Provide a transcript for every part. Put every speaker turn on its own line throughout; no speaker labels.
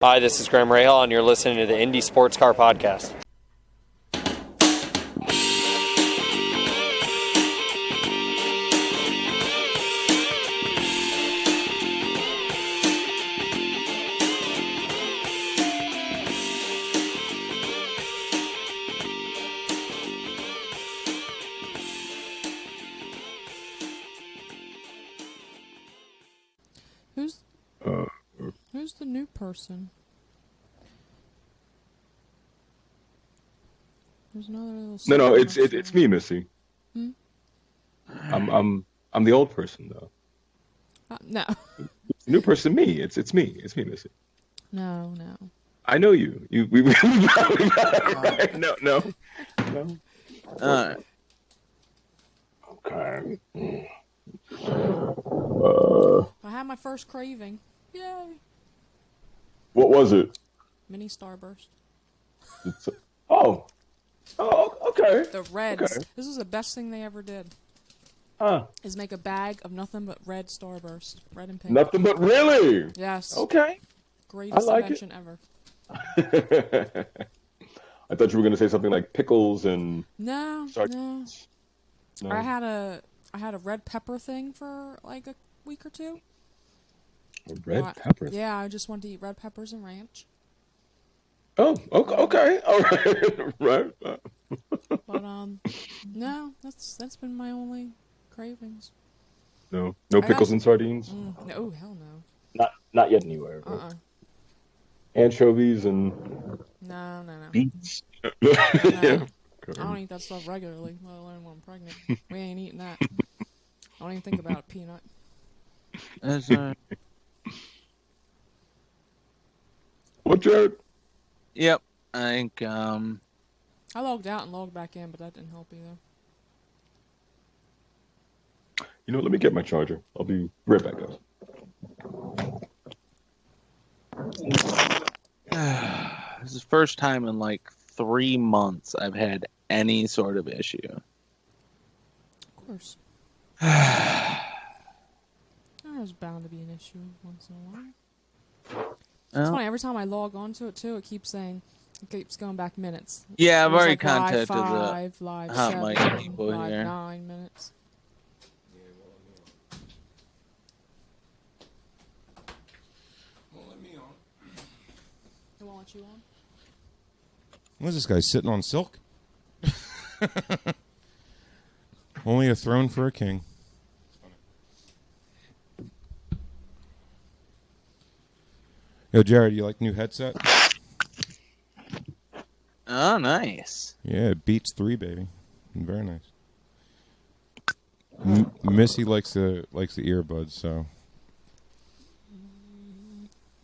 Hi, this is Graham Rahal, and you're listening to the Indie Sports Car Podcast.
Who's the new person? There's another little.
No, it's me, Missy.
Hmm?
I'm the old person though.
No.
The new person, me. It's me, Missy.
No.
I know you. We got it right. No. Okay.
I had my first craving. Yay!
What was it?
Mini Starburst.
Oh, okay.
The Reds.
Okay.
This is the best thing they ever did. Is make a bag of nothing but red Starburst. Red and pink.
Nothing but really?
Yes.
Okay.
Greatest invention ever.
I thought you were going to say something like pickles and...
No. I had a red pepper thing for like a week or two.
A red pepper?
Yeah, I just wanted to eat red peppers and ranch.
Oh, okay. All right. Right.
But no, that's been my only cravings.
No pickles and sardines?
No, hell no.
Not yet anywhere.
Uh-uh.
Anchovies and
No.
beets.
No.
Yeah.
I don't eat that stuff regularly, let alone when I'm pregnant. We ain't eating that. I don't even think about it, Peanut.
What, Jared?
Yep. I think,
I logged out and logged back in, but that didn't help either.
You know, let me get my charger. I'll be right back, guys.
This is the first time in like 3 months I've had any sort of issue.
Of course. There's bound to be an issue once in a while. It's funny, every time I log onto it too, it keeps going back minutes.
Yeah, I've already
like
contacted
live 5,
the
live
hot
7,
mic people
live
here.
9 minutes. They won't let you on?
What is this guy sitting on silk? Only a throne for a king. Yo, Jared, you like new headset?
Oh, nice.
Yeah, it beats 3, baby. Very nice. Missy likes the earbuds, so.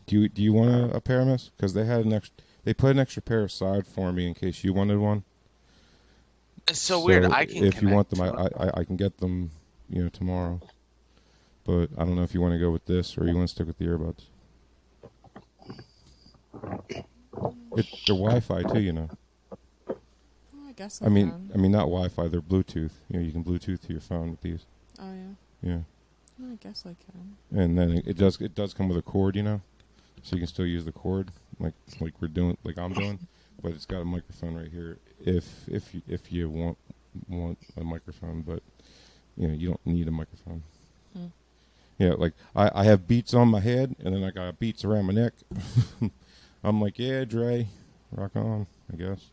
Do you want a pair, Miss? Because they put an extra pair aside for me in case you wanted one.
It's so weird. I can
if you want them,
connect
I can get them, tomorrow. But I don't know if you want to go with this or you want to stick with the earbuds. They're Wi-Fi too,
Oh, I guess
I mean, not Wi-Fi. They're Bluetooth. You can Bluetooth to your phone with these.
Oh yeah.
Yeah.
Oh, I guess I can.
And then it does come with a cord, so you can still use the cord like I'm doing, but it's got a microphone right here if you want a microphone, but you don't need a microphone. Yeah, like I have beats on my head and then I got beats around my neck. I'm like, yeah, Dre, rock on, I guess.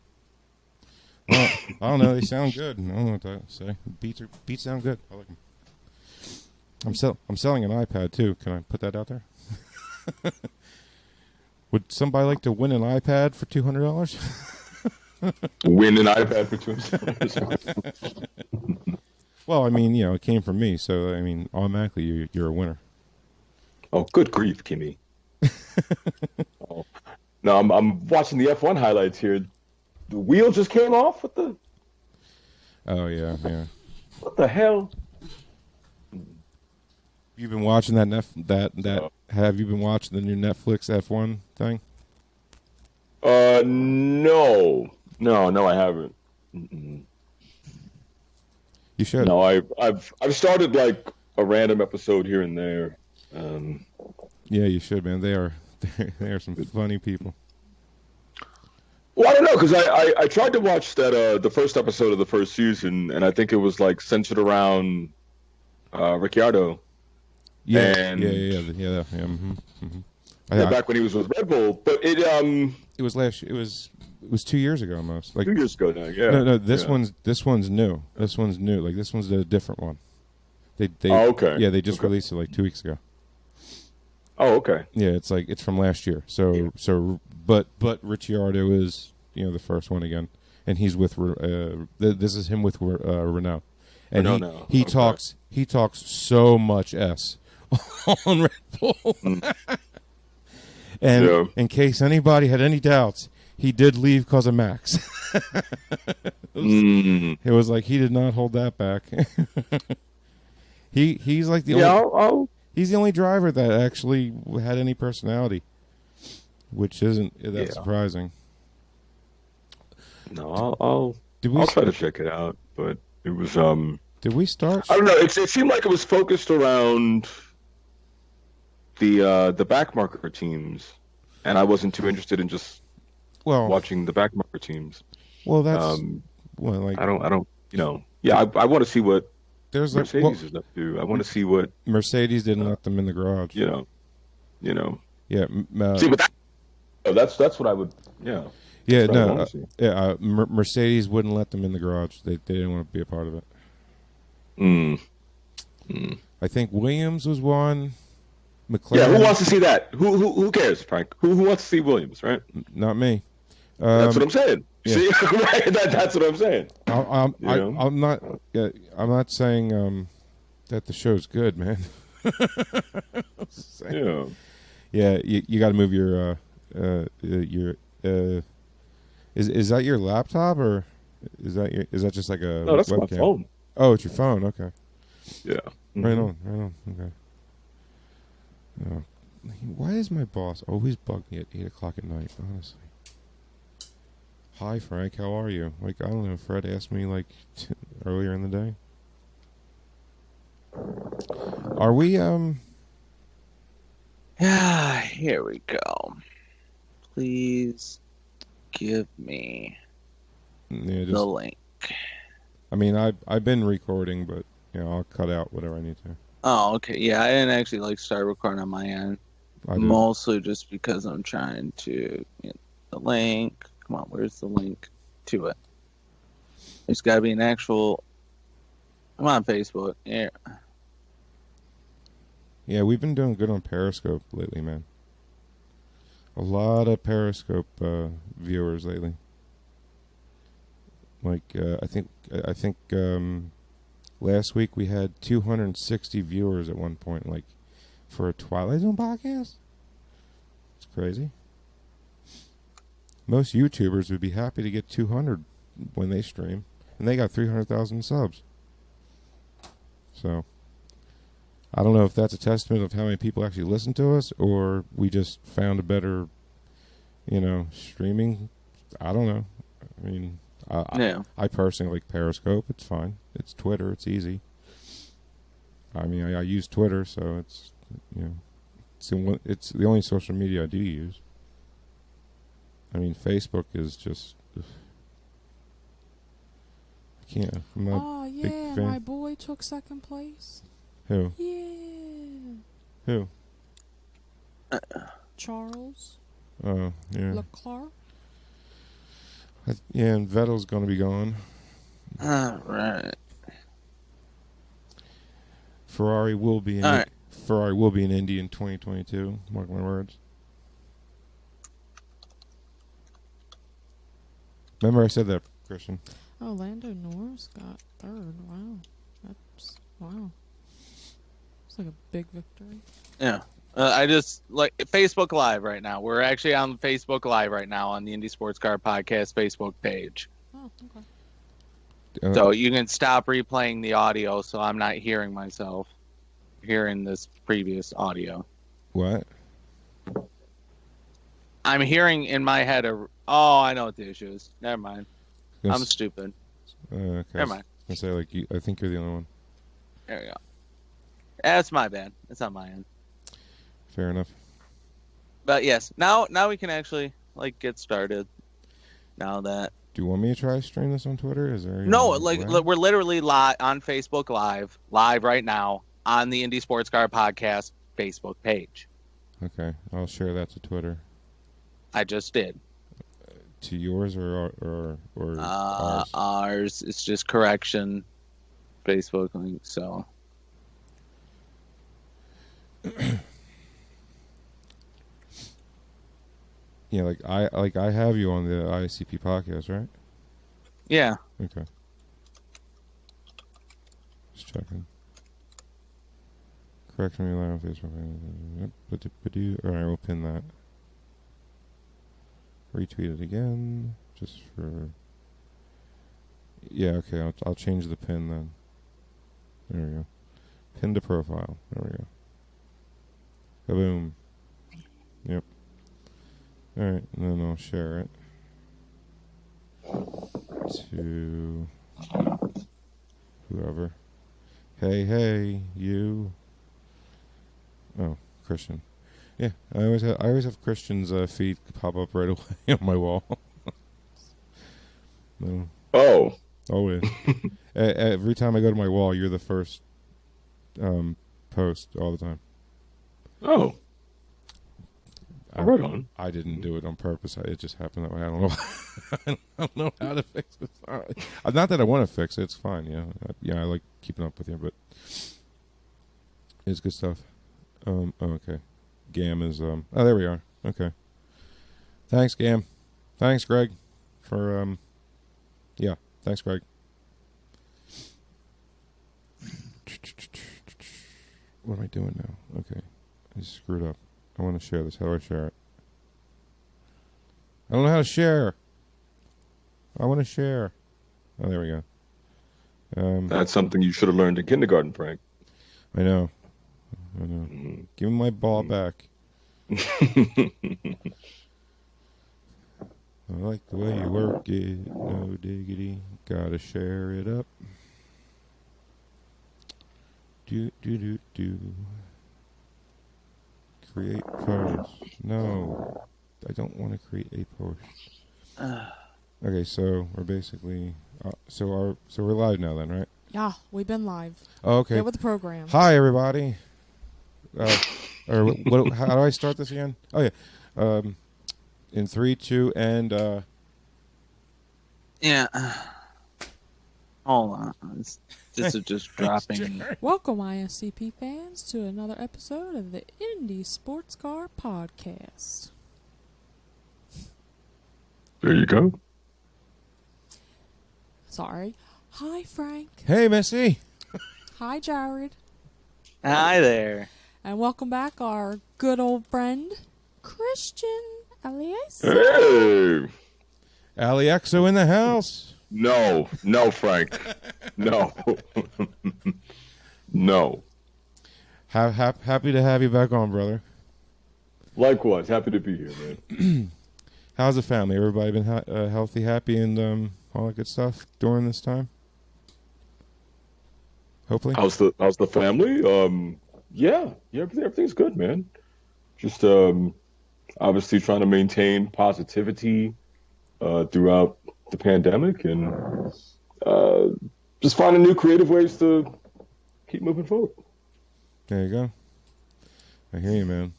Well, I don't know, they sound good. I don't know what to say. Beats sound good. I like them. I'm selling an iPad too. Can I put that out there? Would somebody like to win an iPad for $200?
Win an iPad for $200.
Well, I mean, it came from me, so I mean, automatically you're a winner.
Oh, good grief, Kimmy. Oh. No, I'm watching the F1 highlights here. The wheel just came off. What the?
Oh yeah.
What the hell?
You've been watching that? Have you been watching the new Netflix F1 thing?
No, I haven't. Mm-mm.
You should.
No, I've started like a random episode here and there.
Yeah, you should, man. They are some funny people.
Well, I don't know, because I tried to watch that the first episode of the first season, and I think it was like centered around Ricciardo.
Yeah,
And
yeah. Mm-hmm, mm-hmm.
Back when he was with Red Bull, but
it was last. It was 2 years ago almost. Like
2 years ago now. Yeah.
No. This one's new. This one's new. Like this one's a different one. They
Oh, okay.
Yeah, they just released it like 2 weeks ago.
Oh, okay.
Yeah, it's from last year. But Ricciardo is the first one again, and he's with this is him with Renault, and
Renault
he
now.
he talks so much S on Red Bull. And in case anybody had any doubts, he did leave because of Max. It was like he did not hold that back. He's like the only. He's the only driver that actually had any personality, which isn't that surprising.
No, I'll try to check it out, but it was
Did we start?
I don't know. It seemed like it was focused around the backmarker teams, and I wasn't too interested in just watching the backmarker teams.
Well, that's
I don't. Yeah, I want to see what
there's
Mercedes is up to. I want to see what
Mercedes didn't let them in the garage.
Yeah.
See,
but that's what I would. Yeah.
Yeah. No. Mercedes wouldn't let them in the garage. They didn't want to be a part of it. I think Williams was one. McLaren.
Yeah. Who wants to see that? Who cares, Frank? Who wants to see Williams? Right.
Not me.
That's what I'm saying.
Yeah.
See, that's what I'm saying.
I'm not. I'm not saying that the show's good, man. Yeah. You got to move your. Is that your laptop or is that just like a?
No, that's
webcam?
my phone.
Oh, it's your phone. Okay.
Yeah. Mm-hmm.
Right on. Okay. Why does my boss always bug me at 8:00 at night? Honestly. Hi, Frank. How are you? Like, I don't know. Fred asked me like earlier in the day. Are we?
Yeah. Here we go. Please give me the link.
I mean, I've been recording, but I'll cut out whatever I need to.
Oh, okay. Yeah, I didn't actually start recording on my end. Mostly just because I'm trying to get the link. Come on, where's the link to it? There's got to be an actual. I'm on Facebook. Yeah.
Yeah, we've been doing good on Periscope lately, man. A lot of Periscope viewers lately. Like I think last week we had 260 viewers at one point, like for a Twilight Zone podcast. It's crazy. Most YouTubers would be happy to get 200 when they stream, and they got 300,000 subs. So I don't know if that's a testament of how many people actually listen to us, or we just found a better, streaming. I don't know. I mean, I personally like Periscope. It's fine. It's Twitter. It's easy. I mean, I use Twitter, so it's it's the only social media I do use. I mean, Facebook is just. I can't. I'm not a big fan.
My boy took second place.
Who?
Yeah.
Who?
Charles.
Oh, yeah.
Leclerc.
And Vettel's going to be gone.
All right.
Ferrari will be in Indy in 2022. Mark my words. Remember I said that, Christian.
Oh, Lando Norris got third. Wow. Wow. It's like a big victory.
Yeah. I just Facebook Live right now. We're actually on Facebook Live right now on the Indie Sports Car Podcast Facebook page.
Oh, okay.
So you can stop replaying the audio so I'm not hearing myself hearing this previous audio.
What?
I'm hearing in my head I know what the issue is. Never mind. I'm stupid.
Okay.
Never mind.
I say I think you're the only one.
There we go. That's my bad. It's on my end.
Fair enough.
But yes, now we can actually get started. Now that.
Do you want me to try to stream this on Twitter? Is there
No,
way?
we're literally live on Facebook live right now on the Indie Sports Car Podcast Facebook page.
Okay, I'll share that to Twitter.
I just did.
To yours or ours?
Ours. It's just correction. Facebook link. So.
Yeah, I have you on the ICP podcast, right?
Yeah.
Okay. Just checking. Correction me live on Facebook. All right, we'll pin that. Retweet it again, just for. Yeah, okay. I'll change the pin then. There we go. Pin to profile. There we go. Kaboom. Yep. All right, and then I'll share it to whoever. Hey, you. Oh, Kristian. Yeah, I always have Kristian's feed pop up right away on my wall. No.
Oh.
Always. Every time I go to my wall, you're the first post all the time.
Oh. Right on.
I didn't do it on purpose. It just happened that way. I don't know. I don't know how to fix it. Not that I want to fix it. It's fine. Yeah. I like keeping up with you, but it's good stuff. Okay. Gam is oh, there we are. Okay. Thanks, Gam. Thanks, Greg, for yeah. Thanks, Greg. What am I doing now? Okay. I just screwed up. I want to share this. How do I share it? I don't know how to share. I want to share. Oh, there we go.
That's something you should have learned in kindergarten, Frank.
I know. Give me my ball back. I like the way you work it. No diggity. Gotta share it up. Do. Create post. No. I don't want to create a post. Okay, so we're basically so we're live now then, right?
Yeah, we've been live.
Oh, okay.
Get with the program.
Hi, everybody. Or how do I start this again? Oh yeah. In 3, 2, and
yeah. Hold on. This is just dropping.
Welcome, ISCP fans, to another episode of the Indie Sports Car Podcast.
There you go.
Sorry. Hi, Frank.
Hey, Missy.
Hi, Jared.
Hi there.
And welcome back our good old friend, Kristian Aliexo.
Hey.
Aliexo in the house.
No, Frank. No. No.
Happy to have you back on, brother.
Likewise, happy to be here, man.
How's the family? Everybody been healthy, happy, and all that good stuff during this time? Hopefully.
How's the family? Yeah, everything's good, man. Just obviously trying to maintain positivity throughout the pandemic, and just finding new creative ways to keep moving forward.
There you go. I hear you, man.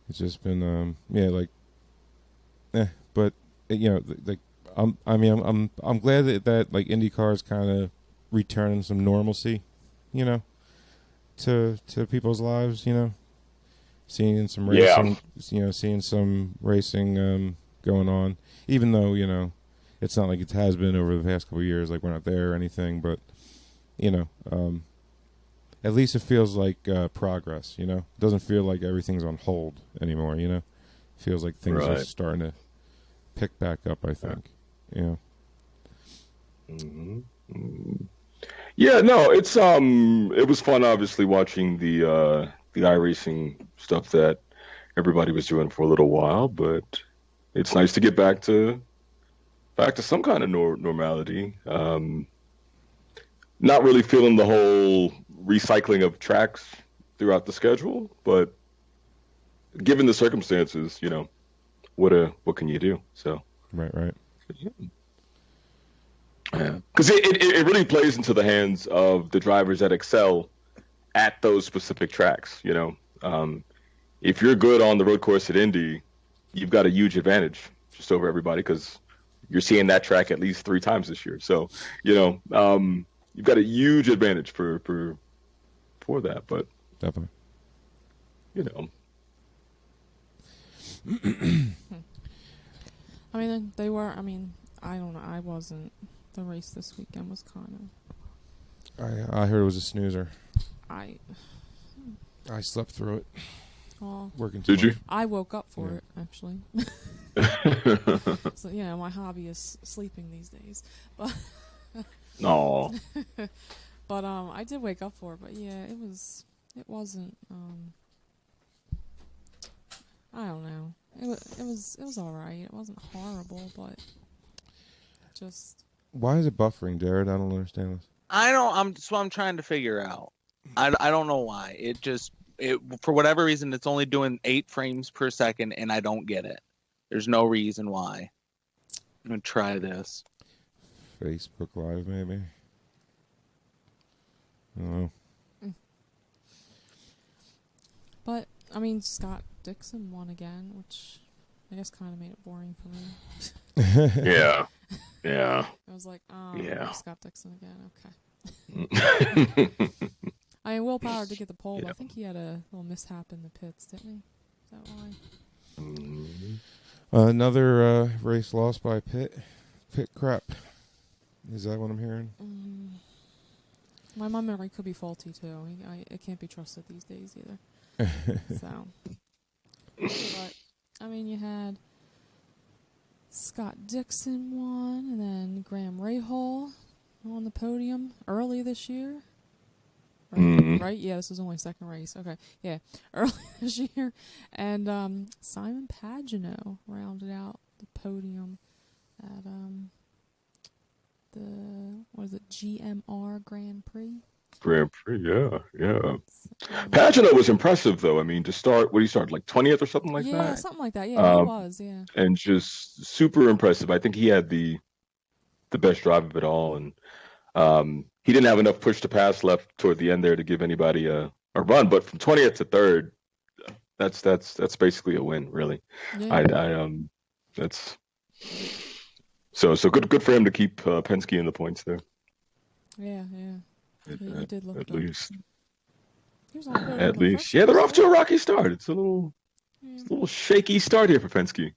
It's just been but I'm glad that like IndyCar is kind of returning some normalcy, to people's lives, seeing some racing, seeing some racing going on, even though it's not like it has been over the past couple of years, like we're not there or anything, but at least it feels like progress, It doesn't feel like everything's on hold anymore, It feels like things are starting to pick back up, I think.
Mm-hmm. Yeah, no, it's it was fun obviously watching the iRacing stuff that everybody was doing for a little while, but it's nice to get back to some kind of normality. Not really feeling the whole recycling of tracks throughout the schedule, but given the circumstances, what can you do? So
Right.
yeah, because it really plays into the hands of the drivers that excel at those specific tracks. If you're good on the road course at Indy, you've got a huge advantage just over everybody because you're seeing that track at least 3 times this year. So, you've got a huge advantage for that. But
Definitely.
I mean, they were. I mean, I don't know. I wasn't. The race this weekend was kind
I heard it was a snoozer.
of.
I slept through it.
Oh,
Working too
Did you?
much.
I woke up for it actually. So my hobby is sleeping these days, but
No.
but I did wake up for it. But yeah, it wasn't. I don't know. It was all right. It wasn't horrible, but just.
Why is it buffering, Jared? I don't understand this.
That's what I'm trying to figure out. I don't know why. It for whatever reason it's only doing 8 frames per second, and I don't get it. There's no reason why. I'm gonna try this.
Facebook Live, maybe. I don't know.
But I mean, Scott Dixon won again, which I guess kind of made it boring for me.
Yeah.
I was like,
Yeah.
Scott Dixon again. Okay. I mean, Will Power did get the pole, but I think he had a little mishap in the pits, didn't he? Is that why?
Another race lost by pit crap. Is that what I'm hearing?
My memory could be faulty too. It can't be trusted these days either. So, but I mean, you had Scott Dixon won, and then Graham Rahal on the podium early this year. Right? Yeah, this was only second race. Okay, yeah, early this year, and Simon Pagenaud rounded out the podium at the GMR Grand Prix.
Grand Prix, yeah. Pagenaud was impressive, though. I mean, to start, what did he start, like 20th or something like that?
Yeah, something like that. Yeah, he was, yeah.
And just super impressive. I think he had the best drive of it all, and he didn't have enough push to pass left toward the end there to give anybody a run. But from 20th to 3rd, that's basically a win, really.
Yeah.
That's so good for him to keep Penske in the points there.
Yeah. He did look
at
good.
least.
He was on good
At
in the
least,
first
yeah, they're
race,
off to a rocky start. It's a little shaky start here for Penske.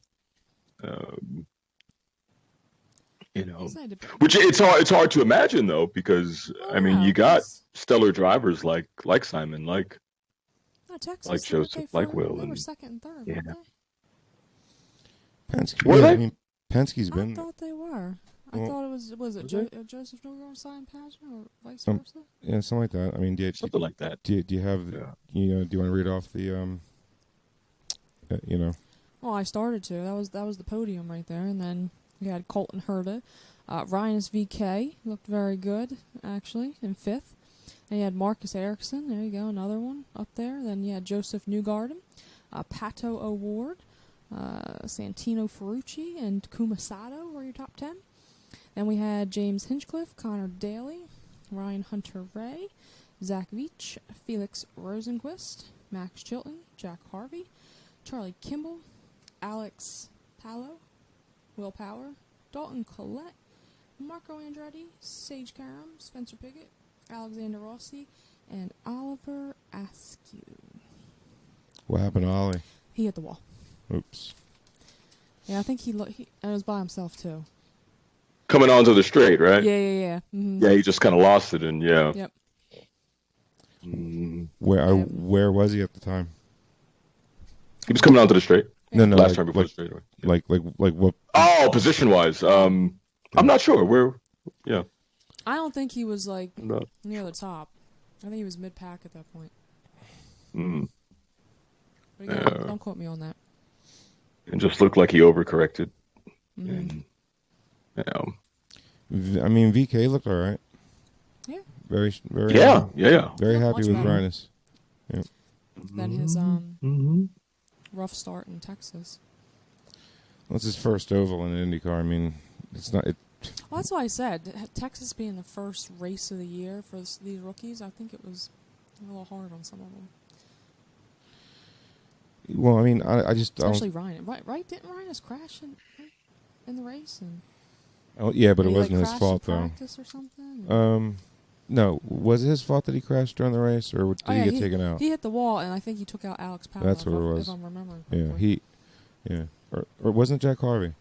Which it's hard to imagine though, because you got stellar drivers like Simon, like
Texas,
Joseph, like Will,
they were
and
second and third.
yeah.
Penske.
Were they?
I mean, Penske's been.
I thought they were. I thought it was it Joseph Newgarden, Simon Pagenaud, or vice versa?
Yeah, something like that. I mean,
something like that.
Do you have?
Yeah.
Do you want to read off the
Well, I started to. That was the podium right there, and then we had Colton Herta, Ryan's VK looked very good actually in 5th, and you had Marcus Ericsson. There you go, another one up there. Then you had Joseph Newgarden, Pato O'Ward, Santino Ferrucci, and Kumasato were your top 10. Then we had James Hinchcliffe, Connor Daly, Ryan Hunter-Ray, Zach Veach, Felix Rosenquist, Max Chilton, Jack Harvey, Charlie Kimball, Alex Palou, Will Power, Dalton Collette, Marco Andretti, Sage Karam, Spencer Piggott, Alexander Rossi, and Oliver Askew.
What happened to Ollie?
He hit the wall.
Oops.
Yeah, I think he was by himself too.
Coming onto the straight, right?
Yeah. Mm-hmm.
Yeah, he just kind of lost it, and yeah.
Yep.
Where was he at the time?
He was coming onto the straight.
No,
last time before the straightaway.
Like what?
Oh, position wise, I'm not sure. Where? Yeah.
I don't think he was near the top. I think he was mid pack at that point. But again, don't quote me on that.
It just looked like he overcorrected.
Mm-hmm.
And,
I mean, VK looked all right.
Yeah.
Very.
Yeah.
Very happy
Much
with
better.
Rhinus. Yeah.
Then his rough start in Texas.
Well, it's his first oval in an IndyCar. I mean, it's not.
Well, that's why I said Texas being the first race of the year for these rookies. I think it was a little hard on some of them.
Well, I mean, I just
especially Ryan. Right? Didn't Ryan just crash in the race?
Oh yeah, but it
he,
wasn't his fault
in
though.
Practice or something?
No, was it his fault that he crashed during the race, or did he get taken out?
He hit the wall, and I think he took out Alex Powell.
That's what it was.
If I'm remembering
correctly. Yeah, or wasn't it Jack Harvey?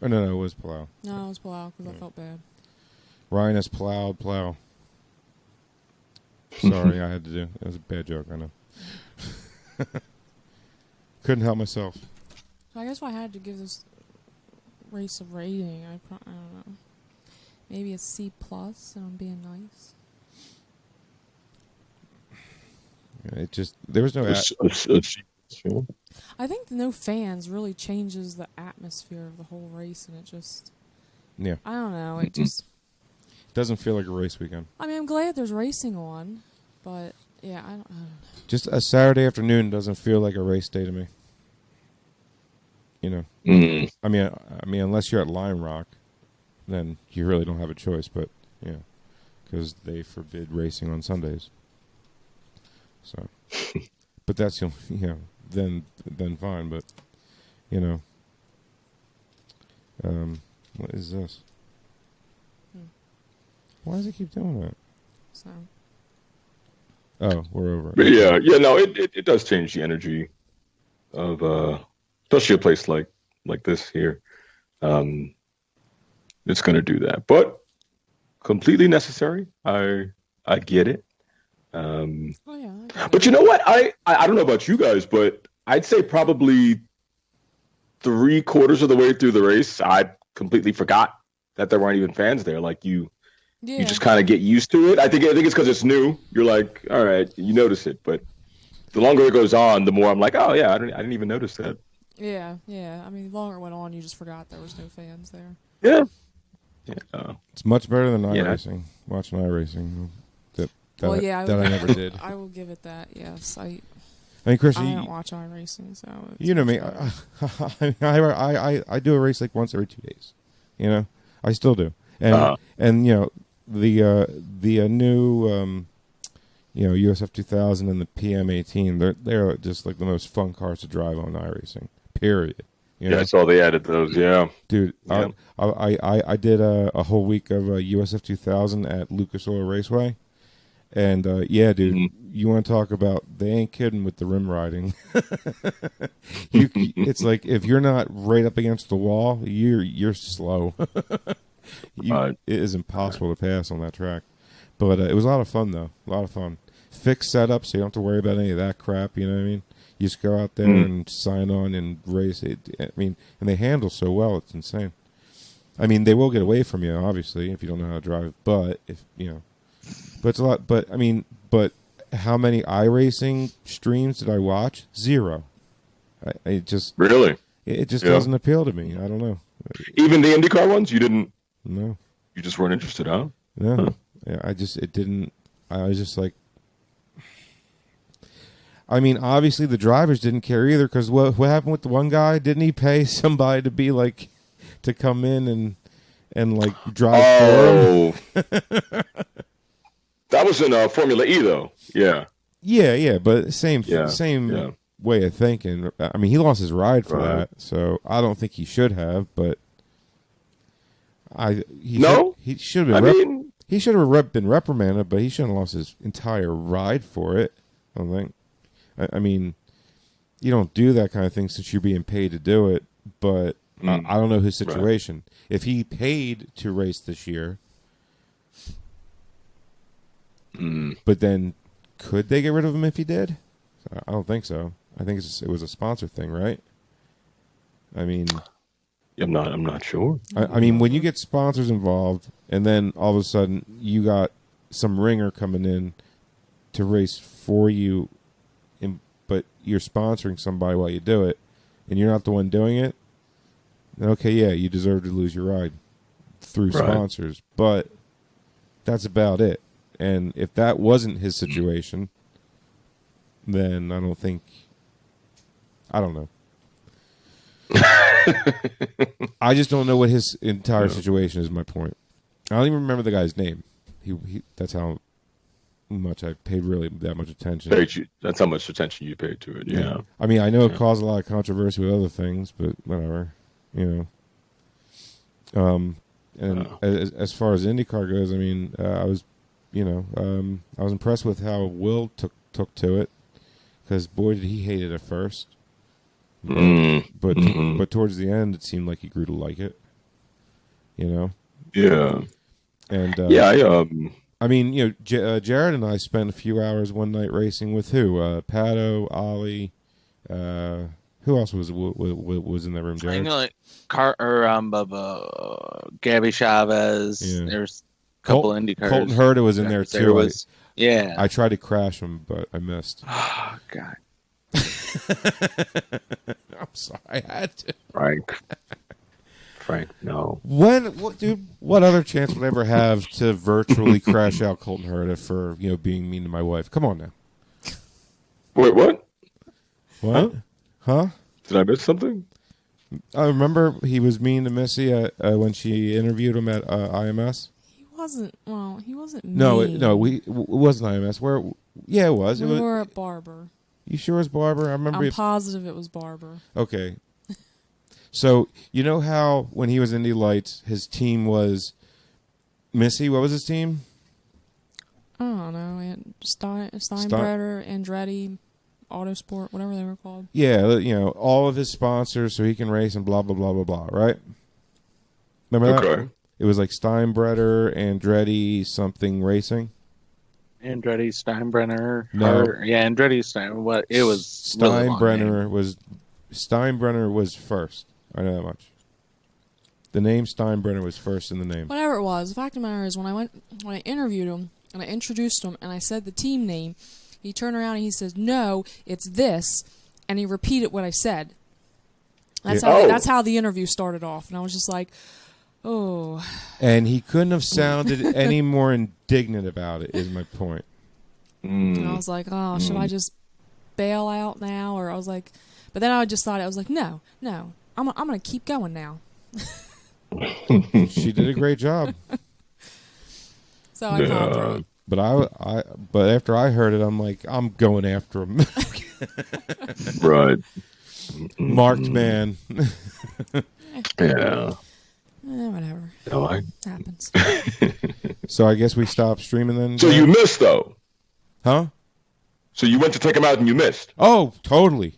Oh no, it was Plow.
No, it was Plow because I felt bad.
Ryan has plowed Plow. Sorry, I had to do. It was a bad joke, I know. Couldn't help myself.
So I guess if I had to give this race a rating, I don't know. Maybe a C+, and I'm being nice.
It just, there was no...
I think the no fans really changes the atmosphere of the whole race, and it just...
Yeah.
I don't know, it just...
It doesn't feel like a race weekend.
I mean, I'm glad there's racing on, but, yeah, I don't know.
Just a Saturday afternoon doesn't feel like a race day to me. You know? I mean, unless you're at Lime Rock, then you really don't have a choice, but, yeah, because they forbid racing on Sundays. So, but that's, then fine, but, what is this? Why does it keep doing that?
So.
Oh, we're over it.
But no, it does change the energy of, especially a place like this here. It's going to do that, but completely necessary. I get it. But you know what? I don't know about you guys, but I'd say probably 3/4 of the way through the race, I completely forgot that there weren't even fans there. Like you just kind of get used to it. I think it's because it's new. You're like, all right, you notice it, but the longer it goes on, the more I'm like, oh yeah, I didn't even notice that.
Yeah. I mean, the longer it went on, you just forgot there was no fans there.
Yeah.
It's much better than iRacing. Watching iRacing. That I never did.
I will give it that. Yes, I
mean, Kristian,
I don't watch iRacing, so
you know me. I do a race like once every 2 days. I still do, and the new USF 2000 and the PM18. They're just like the most fun cars to drive on iRacing. Period.
I saw they added those. Yeah,
dude. Yeah. I did a whole week of USF 2000 at Lucas Oil Raceway, and dude, you want to talk about they ain't kidding with the rim riding. It's like if you're not right up against the wall, you're slow. It is impossible to pass on that track. But it was a lot of fun though. A lot of fun. Fixed setup, so you don't have to worry about any of that crap. You know what I mean? You just go out there and sign on and race it. I mean, and they handle so well, it's insane. I mean, they will get away from you, obviously, if you don't know how to drive. But but it's a lot. But I mean, how many iRacing streams did I watch? 0. It just
really.
It just doesn't appeal to me. I don't know.
Even the IndyCar ones, you didn't.
No.
You just weren't interested, huh?
No.
Huh.
Yeah, it didn't. I was just like. I mean, obviously the drivers didn't care either because what happened with the one guy? Didn't he pay somebody to be like to come in and like drive for him?
That was in Formula E though. Yeah.
Yeah, but same way of thinking. I mean, he lost his ride for that, so I don't think he should have. But he should have been. He should have been reprimanded, but he shouldn't have lost his entire ride for it. I don't think. I mean, you don't do that kind of thing since you're being paid to do it. But I don't know his situation. Right. If he paid to race this year, but then could they get rid of him if he did? I don't think so. I think it was a sponsor thing, right? I mean,
I'm not sure.
I mean, when you get sponsors involved, and then all of a sudden you got some ringer coming in to race for you, but you're sponsoring somebody while you do it, and you're not the one doing it, then okay, yeah, you deserve to lose your ride through sponsors, but that's about it. And if that wasn't his situation, then I I don't know. I just don't know what his entire situation is. My point. I don't even remember the guy's name. He that's how much I paid really that much attention.
That's how much attention you paid to it. Yeah.
I mean, I know it caused a lot of controversy with other things, but whatever. And as far as IndyCar goes, I mean, I was impressed with how Will took to it, because boy did he hate it at first. But towards the end, it seemed like he grew to like it. Yeah.
And
I mean, Jared and I spent a few hours one night racing with who? Pato, Ollie. Who else was in that room? Jared?
Gabby Chavez.
Yeah.
There's a couple IndyCars.
Colton Herta was in there too.
Yeah.
I tried to crash him, but I missed.
Oh God.
I'm sorry, I had to.
Frank, no.
What other chance would I ever have to virtually crash out Colton Herta for being mean to my wife? Come on now.
Wait, what?
What? Huh?
Did I miss something?
I remember he was mean to Missy when she interviewed him at IMS.
He wasn't mean.
No, it wasn't IMS. Where? Yeah, it was.
We were at Barber.
You sure it was Barber? I remember.
I'm positive it was Barber.
Okay. So, you know how when he was Indy Lights, his team was Missy? What was his team?
I don't know. Steinbrenner, Andretti, Autosport, whatever they were called.
Yeah, all of his sponsors so he can race and blah, blah, blah, blah, blah, right? Remember that?
Okay.
It was like Steinbrenner, Andretti, something racing.
Andretti, Steinbrenner.
No.
Andretti, What? It was
Steinbrenner was first. I know that much. The name Steinbrenner was first in the name.
Whatever it was, the fact of the matter is when I interviewed him and I introduced him and I said the team name, he turned around and he says, "No, it's this," and he repeated what I said. That's how the interview started off, and I was just like, "Oh."
And he couldn't have sounded any more indignant about it. Is my point.
And I was like, "Oh, should I just bail out now?" Or I was like, but then I just thought I was like, "No, I'm gonna keep going now."
She did a great job.
So I called through it.
But after I heard it, I'm like, I'm going after him.
Right.
Marked man.
Yeah.
Whatever.
No,
Happens.
So I guess we stopped streaming then.
So you missed though.
Huh?
So you went to take him out and you missed.
Oh, totally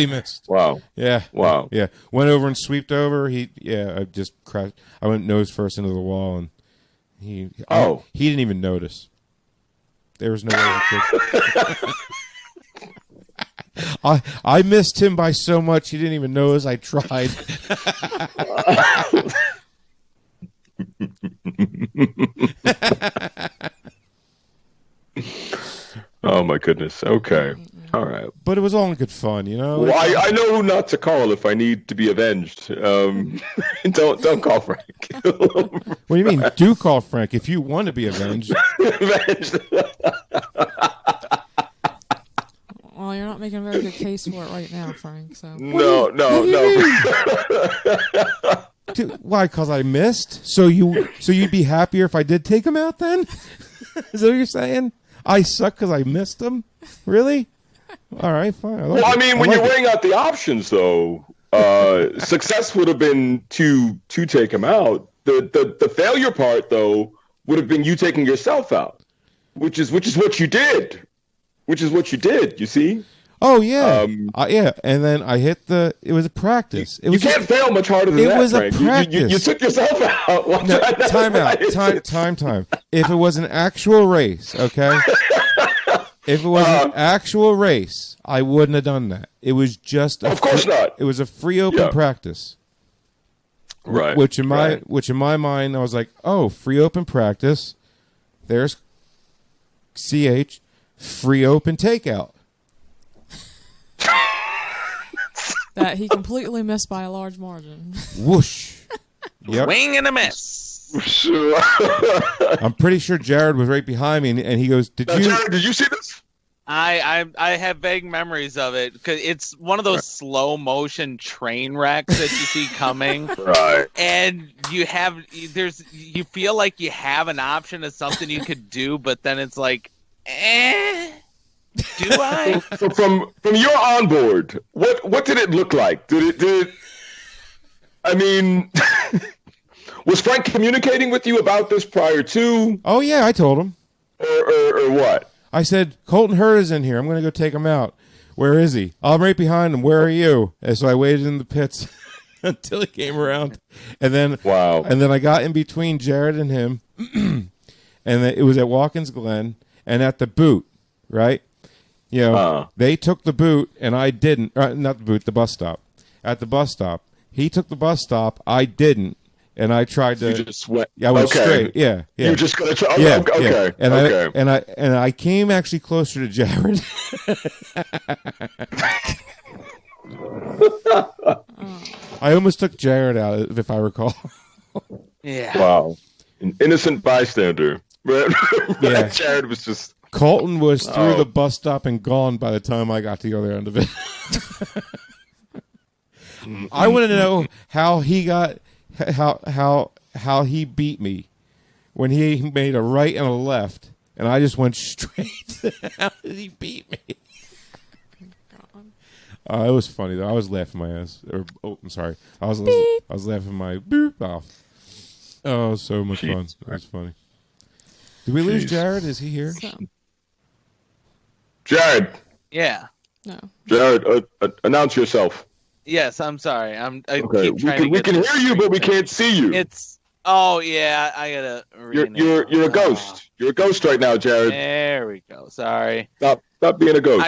missed.
Wow.
Yeah.
Wow.
Yeah. Went over and sweeped over. I just crashed. I went nose first into the wall, and he didn't even notice. There was no way he could. I missed him by so much he didn't even notice I tried.
Oh my goodness. Okay. All right.
But it was all in good fun,
Well, I know who not to call if I need to be avenged. Don't call Frank.
What do you mean? Do call Frank if you want to be avenged.
Avenged.
Well, you're not making a very good case for it right now, Frank. So
No.
Dude, why? Because I missed. So you'd be happier if I did take him out then? Is that what you're saying? I suck because I missed him? Really? All right, fine.
Well, I mean, when you're weighing out the options, though, success would have been to take him out. The failure part, though, would have been you taking yourself out, which is what you did. You see?
Oh yeah, yeah. And then I hit it was a practice.
You can't fail much harder than that.
It was
Frank.
a practice.
You took yourself out.
No, time. If it was an actual race, okay. If it was an actual race, I wouldn't have done that. It was just
of course not.
It was a free open practice.
Right.
Which in my mind I was like, "Oh, free open practice. There's CH free open takeout."
that he completely missed by a large margin.
Whoosh. Yep.
Swing and a miss.
I'm pretty sure Jared was right behind me, and he goes,
Jared, did you see this?
I have vague memories of it because it's one of those slow motion train wrecks that you see coming,
Right.
and you feel like you have an option of something you could do, but then it's like, do I?
So from your onboard, what did it look like? Did it? I mean, was Frank communicating with you about this prior to,
Oh yeah, I told him.
or what?
I said, Colton Hurd is in here. I'm going to go take him out. Where is he? I'm right behind him. Where are you? And so I waited in the pits until he came around. And then
Wow.
And then I got in between Jared and him. And it was at Watkins Glen and at the boot, right? You know, they took the boot and I didn't. Not the boot, the bus stop. At the bus stop. He took the bus stop. I didn't. And I tried to.
You just went.
Yeah, I went
okay.
straight. Yeah.
You're just gonna try.
Yeah,
Okay.
yeah. And
Okay.
I came actually closer to Jared. I almost took Jared out, if I recall.
Yeah.
Wow. An innocent bystander.
Yeah.
Jared was just.
Colton was through the bus stop and gone by the time I got to the other end of it. I want to know how he got how he beat me when he made a right and a left, and I just went straight. How did he beat me? It was funny though. I was laughing my ass. I'm sorry. I was laughing my boop off. Oh, it was so much fun. It was funny. Did we lose Jared? Is he here?
So,
Jared.
Yeah.
no.
Jared, announce yourself.
Yes, I'm sorry.
Okay. We can hear you, but we can't see you.
Oh yeah, I gotta.
You're a ghost. You're a ghost right now, Jared.
There we go. Sorry.
Stop being a ghost.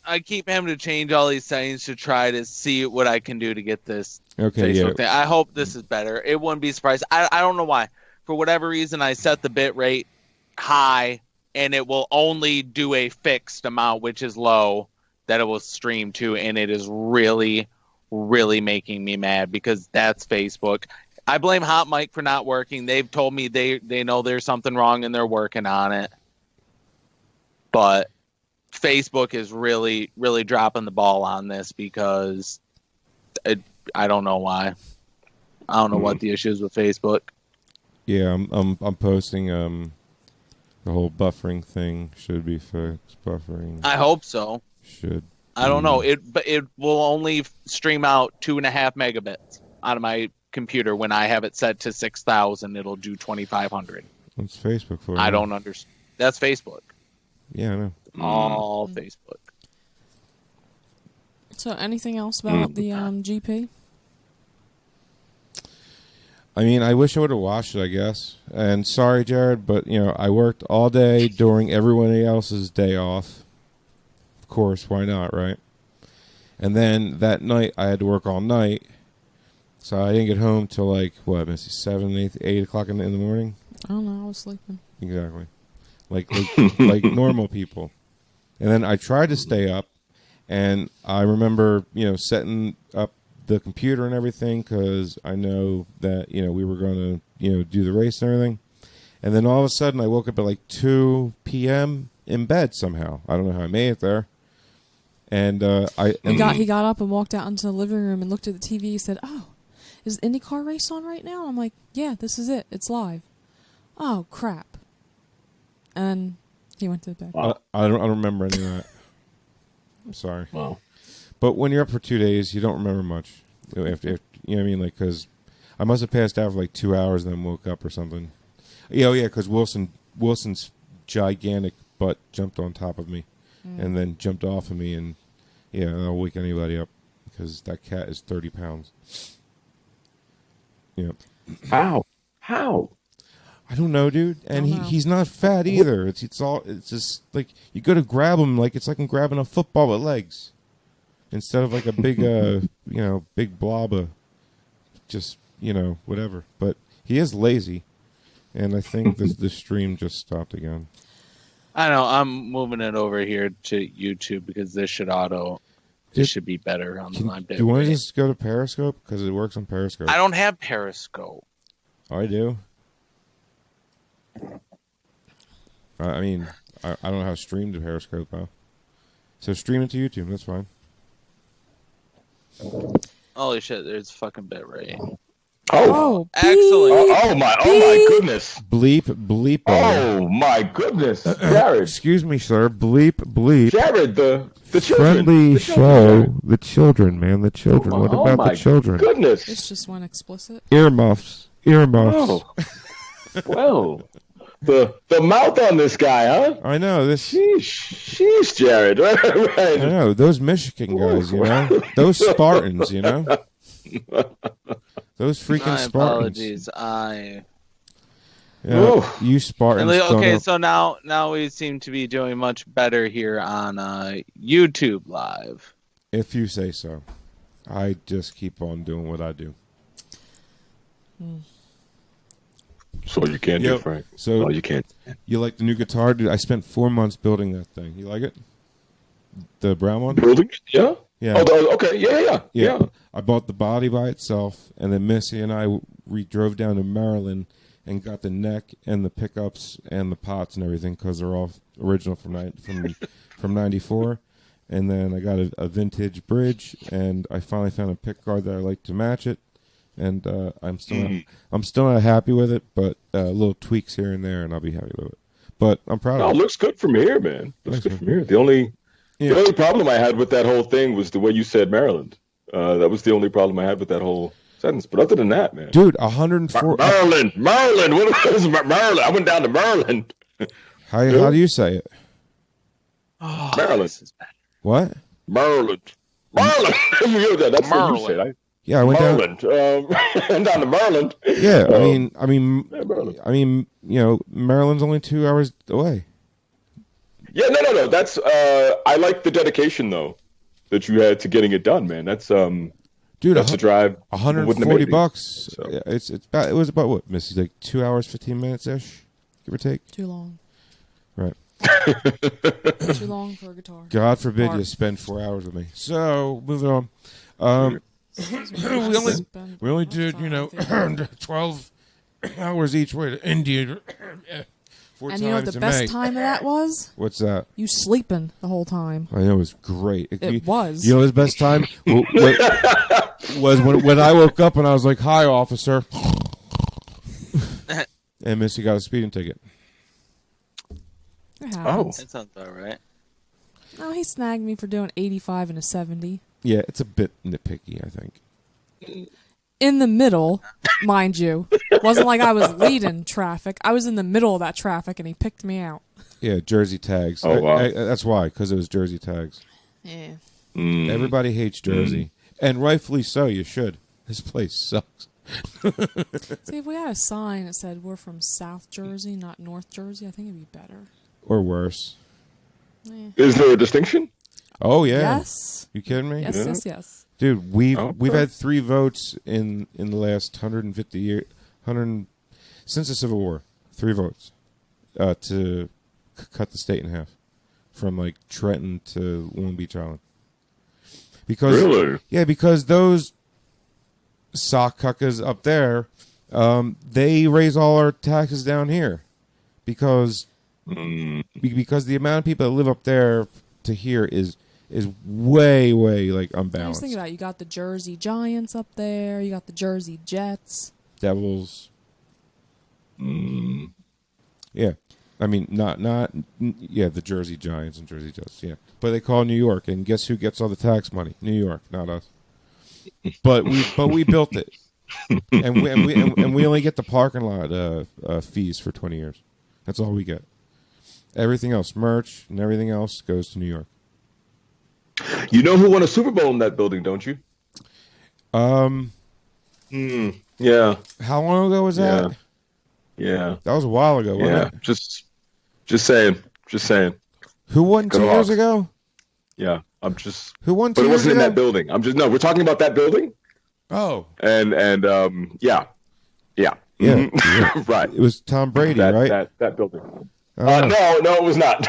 I keep having to change all these settings to try to see what I can do to get this
Facebook
thing. I hope this is better. It wouldn't be surprised. I don't know why. For whatever reason, I set the bit rate high, and it will only do a fixed amount, which is low, that it will stream to, and it is really, really making me mad because that's Facebook. I blame Hot Mic for not working. They've told me they know there's something wrong and they're working on it. But Facebook is really, really dropping the ball on this because I don't know why. I don't know what the issue is with Facebook.
Yeah, I'm posting the whole buffering thing should be fixed. Buffering.
I hope so.
Should.
I don't know. But it will only stream out 2.5 megabits out of my computer. When I have it set to 6,000, it'll do 2,500.
What's Facebook for?
I don't understand. That's Facebook.
Yeah, I know.
All Facebook.
So, anything else about the GP?
I mean, I wish I would have watched it, I guess. And sorry, Jared, but, I worked all day during everyone else's day off. Of course, why not, right? And then that night, I had to work all night. So I didn't get home till, 8 o'clock in the morning?
I don't know. I was sleeping.
Exactly. Like normal people. And then I tried to stay up, and I remember, setting up the computer and everything because I know that, we were going to, do the race and everything. And then all of a sudden I woke up at 2 p.m. in bed somehow. I don't know how I made it there. And he
got up and walked out into the living room and looked at the TV. He said, "Oh, is the IndyCar race on right now?" I'm like, "Yeah, this is it. It's live." Oh, crap. And he went to bed.
I don't remember any of that. I'm sorry.
Wow.
But when you're up for 2 days, you don't remember much. If you know what I mean? Because I must have passed out for 2 hours and then woke up or something. Yeah, because Wilson's gigantic butt jumped on top of me and then jumped off of me. And, I'll wake anybody up because that cat is 30 pounds. Yeah.
How?
I don't know, dude. And he's not fat either. It's just you go to grab him it's like I'm grabbing a football with legs. Instead of a big big blob of just, whatever. But he is lazy. And I think the stream just stopped again.
I know. I'm moving it over here to YouTube because this should be better on my bit.
Do you want to just go to Periscope? Because it works on Periscope.
I don't have Periscope.
Oh, I do. I mean, I don't know how to stream to Periscope, though. So stream it to YouTube. That's fine.
Holy shit! There's fucking bit rate.
Oh,
Excellent.
oh my goodness.
Bleep.
Oh my goodness, Jared.
Excuse me, sir. Bleep.
Jared, the children.
Friendly
the
show.
children.
The children, man. The children. What
Oh
about
my
the children?
Goodness.
This just went explicit.
Earmuffs.
Oh. Well, the mouth on this guy, huh?
I know this.
Sheesh, Jared. Right.
I know those Michigan guys. You know those Spartans. You know those freaking
My
Spartans.
apologies.
Yeah, you Spartans.
Okay, so now we seem to be doing much better here on YouTube Live.
If you say so. I just keep on doing what I do.
So you can't do, Frank.
So
you can't.
You like the new guitar, dude? I spent 4 months building that thing. You like it? The brown one?
Building? Yeah.
Yeah.
Oh, okay. Yeah.
I bought the body by itself, and then Missy and I drove down to Maryland and got the neck and the pickups and the pots and everything because they're all original from '94. And then I got a vintage bridge, and I finally found a pick guard that I like to match it. And I'm still not happy with it, but little tweaks here and there, and I'll be happy with it. But I'm proud of it.
It looks good from here, man. Looks good from here. The only problem I had with that whole thing was the way you said Maryland. That was the only problem I had with that whole sentence. But other than that, man.
Dude, 104.
Maryland. What was Maryland? I went down to Maryland.
How do you say it?
Oh,
Maryland.
What?
Maryland. That's what you said.
Yeah, I went
Maryland. Went down to Maryland.
Yeah, I
Maryland.
Maryland's only 2 hours away.
Yeah, no. That's I like the dedication though that you had to getting it done, man. That's
dude.
That's a drive.
$140.
So.
Yeah, it was about what, Missy? Like 2 hours, 15 minutes ish, give or take.
Too long.
Right.
Too long for a guitar.
God forbid you spend 4 hours with me. So moving on. We only did 12 hours each way to India.
And you know what the best time of that was?
What's that?
You sleeping the whole time.
I know, it was great.
It was.
You know his best time was when I woke up and I was like, "Hi, officer," and Missy got a speeding ticket.
It happens.
That sounds about right.
No, he snagged me for doing 85 and a 70.
Yeah, it's a bit nitpicky, I think.
In the middle, mind you. It wasn't like I was leading traffic. I was in the middle of that traffic, and he picked me out.
Yeah, Jersey tags.
Oh, wow.
That's why, because it was Jersey tags.
Yeah.
Everybody hates Jersey. And rightfully so, you should. This place sucks.
See, if we had a sign that said we're from South Jersey, not North Jersey, I think it'd be better.
Or worse.
Yeah.
Is there a distinction?
Oh, yeah.
Yes.
You kidding me?
Yes.
Dude, we've had 3 votes in the last 150 years, since the Civil War. 3 votes to cut the state in half, from like Trenton to Long Beach Island. Because
really?
Yeah, because those sock cuckas up there, they raise all our taxes down here, because the amount of people that live up there to here is way like unbalanced.
I was thinking about it. You got the Jersey Giants up there. You got the Jersey Jets.
Devils. Yeah. I mean, the Jersey Giants and Jersey Jets, yeah. But they call New York, and guess who gets all the tax money? New York, not us. But we built it. And we only get the parking lot fees for 20 years. That's all we get. Everything else, merch and everything else, goes to New York.
You know who won a Super Bowl in that building, don't you? Yeah.
How long ago was that?
Yeah.
That was a while ago, wasn't it?
Just saying.
Who won 2 years ago?
Yeah,
Who won 2
But it
years
wasn't
ago?
in that building. We're talking about that building.
Oh.
And yeah.
Mm-hmm.
Right.
It was Tom Brady, right?
That building. No, it was not.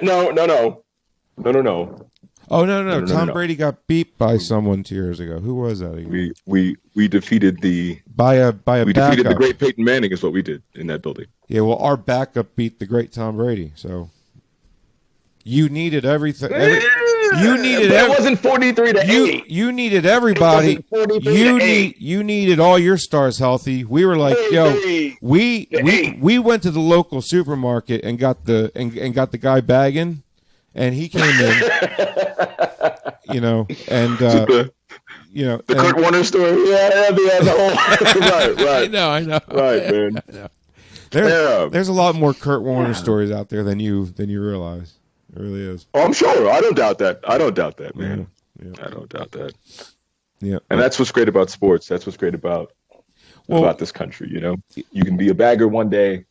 No.
Oh, no. Tom Brady got beat by someone 2 years ago. Who was that again?
We defeated the defeated the great Peyton Manning is what we did in that building.
Yeah, well, our backup beat the great Tom Brady, so You needed everything. You needed.
It wasn't 43 to 8.
You needed everybody. You needed all your stars healthy. We were like, we went to the local supermarket and got the guy bagging, and he came in. The
Kurt Warner story. Yeah, the whole. right.
I know.
Right, man. I know.
There's a lot more Kurt Warner stories out there than you realize. It really is.
Oh, I'm sure. I don't doubt that, man. Yeah. I don't doubt that.
Yeah.
And that's what's great about sports. That's what's great about this country. You can be a bagger one day,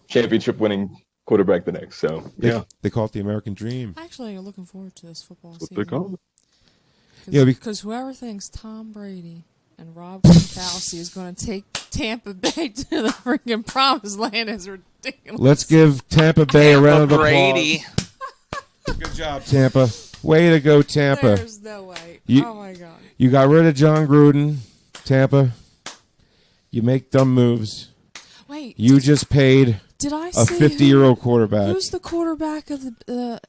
championship winning quarterback the next. So
they call it the American dream.
Actually, I'm looking forward to this football
That's what
season.
they call it.
Because whoever thinks Tom Brady and Rob Gronkowski is going to take Tampa Bay to the freaking promised land is ridiculous.
Let's give Tampa Bay a round of applause.
Brady.
Good job, Tampa. Way to go, Tampa.
There's no way. Oh, my God.
You got rid of John Gruden, Tampa. You make dumb moves.
Wait.
You just paid
did I
a
see
50-year-old quarterback.
Who's the quarterback of the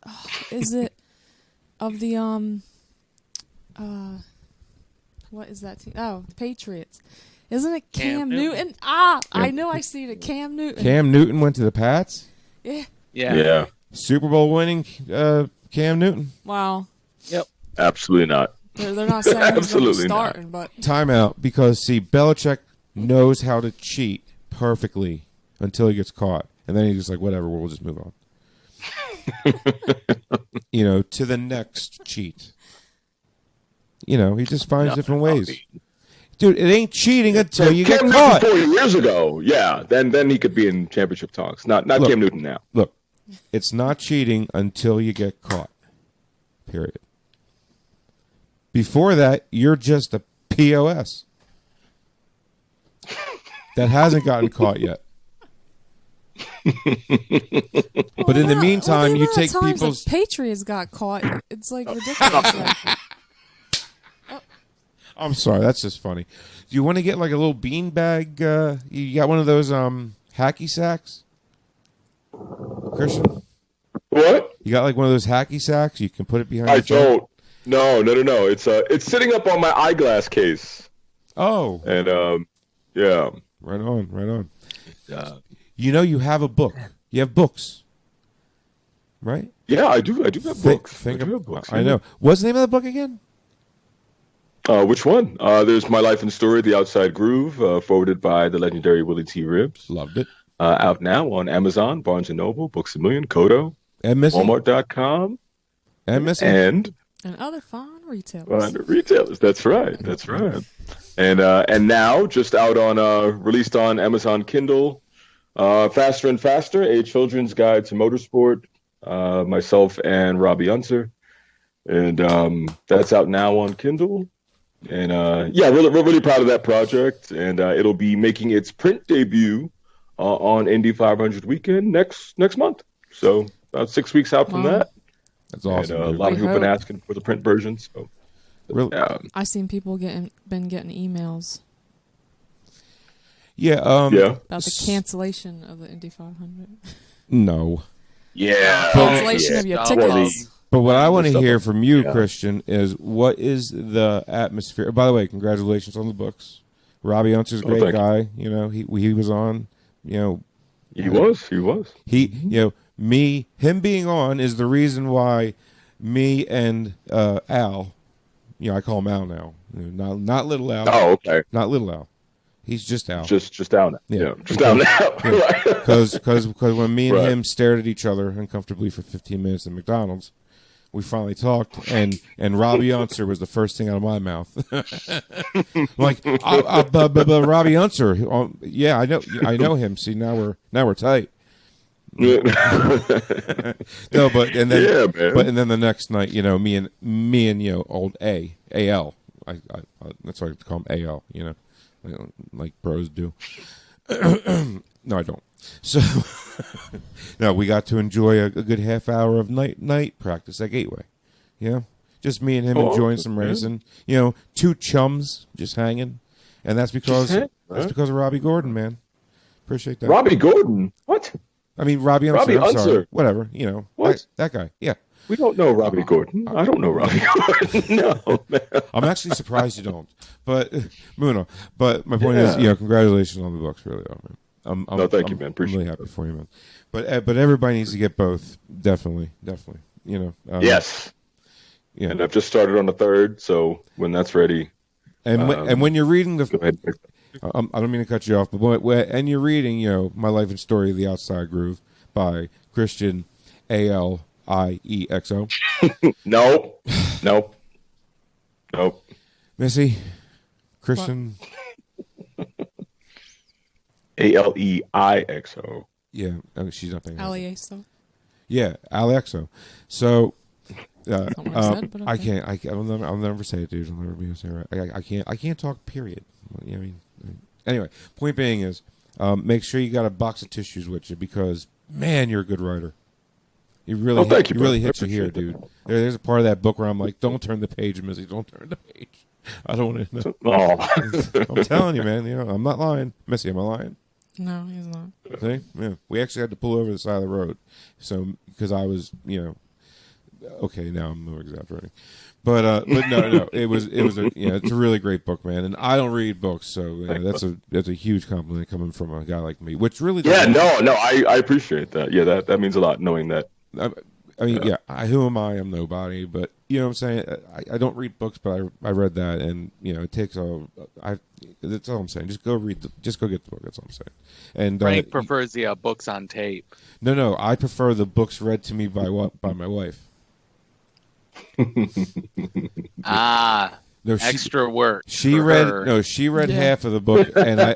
is it of the what is that team? Oh, the Patriots. Isn't it Cam Newton? I know I see it. Cam Newton.
Cam Newton went to the Pats?
Yeah.
Super Bowl winning Cam Newton.
Wow.
Yep.
Absolutely not.
They're not saying he's going to
Absolutely not.
starting, but
Timeout, because, see, Belichick knows how to cheat perfectly until he gets caught. And then he's just like, whatever, we'll just move on. To the next cheat. He just finds different ways. Dude, it ain't cheating until you get caught.
4 years ago, then he could be in championship talks. Not Cam Newton now.
Look, it's not cheating until you get caught. Period. Before that, you're just a POS that hasn't gotten caught yet. But in the meantime, you take people's
Patriots got caught. It's like ridiculous.
I'm sorry, that's just funny. Do you want to get like a little bean bag? You got one of those hacky sacks, Kristian?
What?
You got like one of those hacky sacks? You can put it behind.
I don't. No. It's sitting up on my eyeglass case.
Oh.
And yeah.
Right on.
Yeah.
You have a book. You have books, right?
Yeah, I do. I do have books.
I know. What's the name of the book again?
Which one? There's My Life and Story, The Outside Groove, forwarded by the legendary Willie T. Ribbs.
Loved it.
Out now on Amazon, Barnes & Noble, Books A Million, Kodo,
and
Walmart.com.
And other fine retailers.
That's right. And now, just out on, released on Amazon Kindle, Faster and Faster, A Children's Guide to Motorsport, myself and Robbie Unser. And that's out now on Kindle. And we're really proud of that project. And it'll be making its print debut on Indy 500 weekend next month. So about 6 weeks out from that.
That's awesome.
And, a lot of people have been asking for the print version. So
really?
I've seen people been getting emails.
Yeah.
About the cancellation of the Indy 500.
No.
Yeah.
Cancellation of your tickets.
But what I want to hear from you, Kristian, is what is the atmosphere? By the way, congratulations on the books. Robbie Unser's a great guy. He was on. He
was.
Him being on is the reason why me and Al, I call him Al now, not little Al.
Oh, okay.
Not little Al. He's just Al.
Just Al now.
Yeah,
just Al now.
Because when me and him stared at each other uncomfortably for 15 minutes at McDonald's, we finally talked, and Robbie Unser was the first thing out of my mouth. Like, but Robbie Unser, I know him. See, now we're tight. No, but then the next night, me and old Al, that's why I call him Al, like bros do. No, I don't. So, no, we got to enjoy a good half hour of night practice at Gateway. Just me and him enjoying some racing. Two chums just hanging, and that's because of Robbie Gordon, man. Appreciate that.
Robbie Gordon, what?
I mean, Robbie Unser.
Robbie
I'm sorry.
Unser.
Whatever. You know.
What?
That guy. Yeah.
We don't know Robbie Gordon. I don't know Robbie Gordon. No, man.
I'm actually surprised you don't. But, Muno. But my point is, congratulations on the books, really, man.
No, thank you, man. Appreciate
I'm really happy for you, man. But everybody needs to get both. Definitely. You know.
Yes.
Yeah.
And I've just started on the third, so when that's ready.
And when you're reading
Go ahead.
I don't mean to cut you off, but and you're reading, you know, My Life and Story of the Outside Groove by Kristian, Aliexo.
Nope.
Missy, Kristian.
Aliexo.
Yeah, she's not thinking.
Aliexo.
Yeah, Aliexo. So,
Not what I said, but okay.
I'll never say it, dude. I'll never be able to say it right. I can't talk. Period. You know what I mean? Anyway, point being is, make sure you got a box of tissues with you because, man, you're a good writer. You really, you really hit you here, dude. There's a part of that book where I'm like, don't turn the page, Missy. Don't turn the page. I don't want to know.
Oh.
I'm telling you, man. You know, I'm not lying. Missy, am I lying?
No, he's not.
See? Yeah. We actually had to pull over the side of the road. So, because I was, you know, okay, now I'm more exaggerating. But no, it was it's a really great book, man. And I don't read books, so that's a huge compliment coming from a guy like me, which really
I appreciate that. Yeah, that means a lot knowing that.
I mean, who am I? I'm nobody, but you know what I'm saying? I don't read books, but I read that, and you know, it takes that's all I'm saying. Just go get the book. That's all I'm saying. And
Frank prefers the books on tape.
No, I prefer the books read to me by my wife.
Extra work.
She read half of the book, and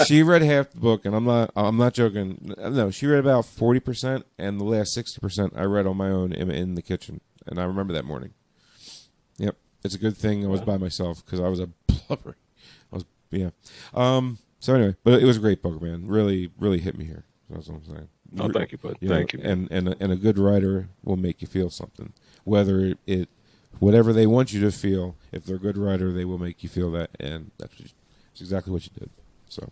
she read half the book, and I'm not joking. No, she read about 40%, and the last 60% I read on my own in the kitchen, and I remember that morning. Yep, it's a good thing I was by myself because I was a blubber. So anyway, but it was a great book, man. Really, really hit me here. That's what I'm saying.
Oh, thank you, bud.
Thank
you.
And a good writer will make you feel something, whether whatever they want you to feel. If they're a good writer, they will make you feel that, and that's exactly what you did. So,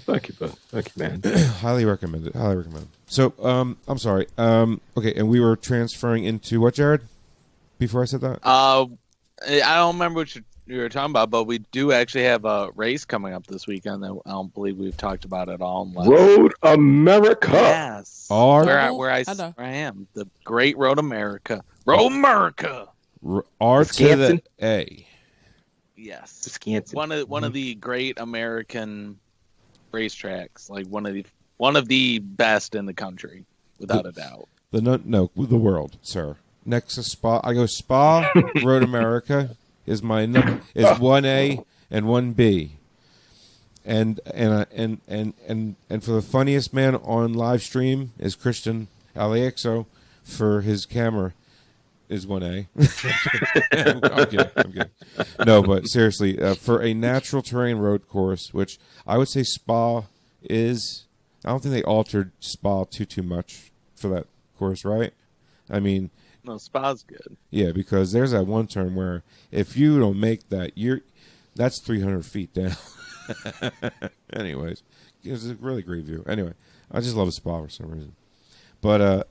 thank you, bud. Thank you, man.
Highly recommend it. Highly recommend. So, I'm sorry. Okay, and we were transferring into what, Jared? Before I said that,
I don't remember what you were talking about, but we do actually have a race coming up this weekend that I don't believe we've talked about at all.
Road America.
Yes. Where I am. The Great Road America. Road America.
R to the A.
Yes.
Wisconsin.
One of the great American racetracks, like one of the best in the country, without a doubt.
The world, sir. Next to Spa, I go Spa. Road America is my number. Is 1A and 1B. And for the funniest man on live stream is Kristian Aliexo. For his camera is 1A. I'm kidding. No, but seriously, for a natural terrain road course, which I would say Spa is, I don't think they altered Spa too much for that course, right? I mean,
no, Spa's good.
Yeah, because there's that one turn where if you don't make that, that's 300 feet down. Anyways, it's a really great view. Anyway, I just love Spa for some reason. But,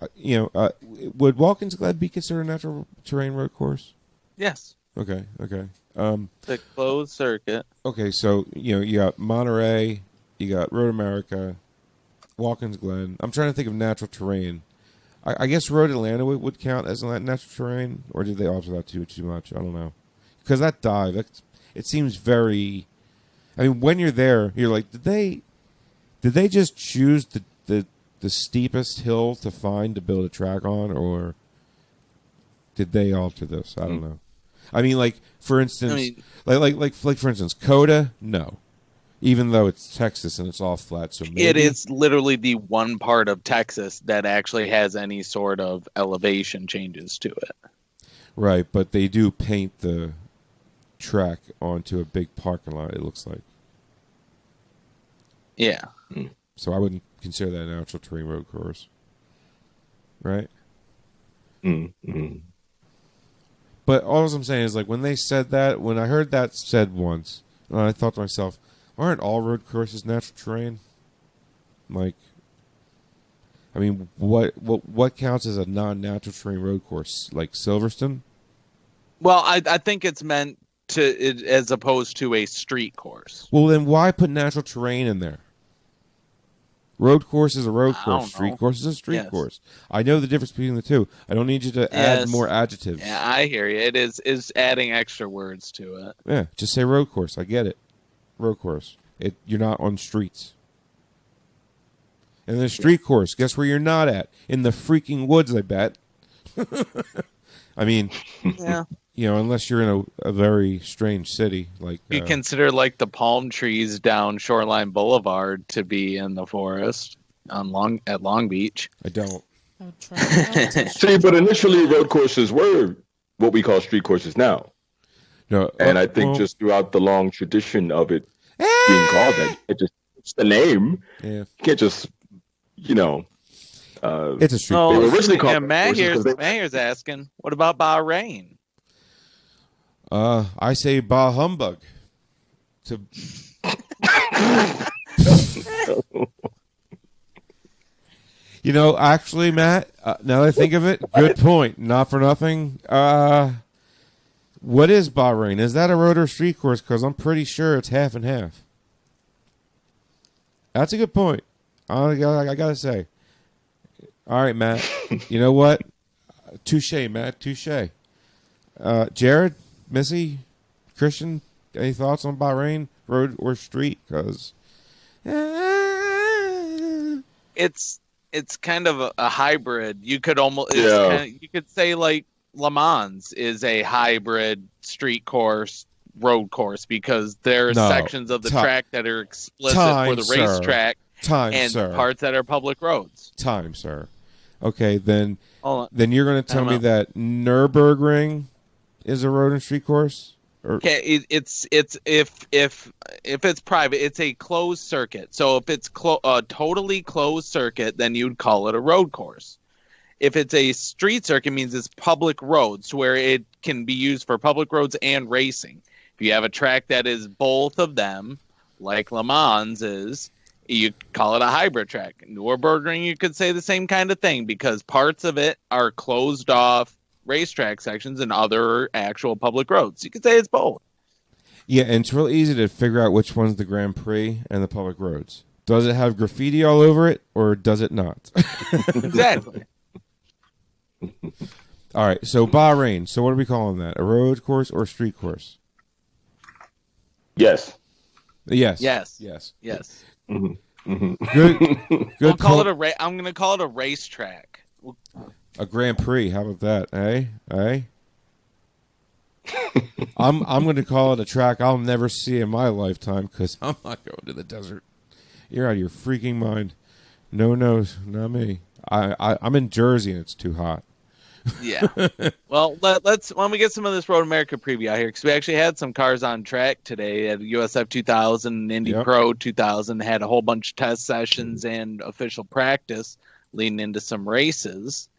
would Watkins Glen be considered a natural terrain road course?
Yes.
Okay.
The closed circuit.
Okay, so, you got Monterey, you got Road America, Watkins Glen. I'm trying to think of natural terrain. I guess Road Atlanta would count as natural terrain, or did they alter that too much? I don't know. Because that dive, it seems very... I mean, when you're there, you're like, did they just choose the steepest hill to find to build a track on, or did they alter this? I don't know. I mean, like, for instance, like for instance, Coda, no. Even though it's Texas and it's all flat, so maybe... It
is literally the one part of Texas that actually has any sort of elevation changes to it.
Right, but they do paint the track onto a big parking lot, it looks like.
Yeah.
So I wouldn't consider that a natural terrain road course. Right?
Mm-hmm.
But all I'm saying is, like, when they said that, when I heard that said once, I thought to myself, aren't all road courses natural terrain? Like, I mean, what counts as a non-natural terrain road course? Like Silverstone?
Well, I think it's meant as opposed to a street course.
Well, then why put natural terrain in there? Road course is a road course. Street course is a street course. I know the difference between the two. I don't need you to add more adjectives.
Yeah, I hear you. It is adding extra words to it.
Yeah, just say road course. I get it. Road course. You're not on streets. And the street course, guess where you're not at? In the freaking woods, I bet. I mean, unless you're in a very strange city. Like
you consider like the palm trees down Shoreline Boulevard to be in the forest at Long Beach.
I don't.
See, but initially road courses were what we call street courses now.
No,
and I think just throughout the long tradition of it being called that, it's the name. Yeah. You can't just,
it's a street
course.
They were
originally called Matt here's asking, what about Bahrain?
I say bah humbug. Actually, Matt, now that I think of it, good point. Not for nothing. What is Bahrain? Is that a road or street course? Because I'm pretty sure it's half and half. That's a good point. I gotta say. All right, Matt. You know what? Touche, Matt. Touche. Jared, Missy, Kristian, any thoughts on Bahrain, road or street? Because
it's kind of a hybrid. You could almost you could say like Le Mans is a hybrid street course, road course, because there's sections of the track that are explicit for the racetrack and parts that are public roads.
Time, sir. Okay, then you're going to tell me that Nürburgring is a road and street course?
Okay, it's if it's private, it's a closed circuit. So if it's a totally closed circuit, then you'd call it a road course. If it's a street circuit, it means it's public roads where it can be used for public roads and racing. If you have a track that is both of them, like Le Mans is, you call it a hybrid track. Nürburgring, you could say the same kind of thing because parts of it are closed off racetrack sections and other actual public roads. You could say it's both.
Yeah, and it's real easy to figure out which one's the Grand Prix and the public roads. Does it have graffiti all over it, or does it not?
Exactly.
All right, so Bahrain. So what are we calling that? A road course or a street course?
Yes.
Yes.
Yes.
Yes.
Yes.
Mm-hmm. Mm-hmm.
Good.
We'll call it I'm going to call it a racetrack.
A Grand Prix. How about that? Eh? I'm going to call it a track I'll never see in my lifetime because I'm not going to the desert. You're out of your freaking mind. No, not me. I'm in Jersey and it's too hot.
Yeah. Well, let's when we get some of this Road America preview out here, because we actually had some cars on track today at USF 2000 and Indy Pro 2000. Had a whole bunch of test sessions and official practice leading into some races.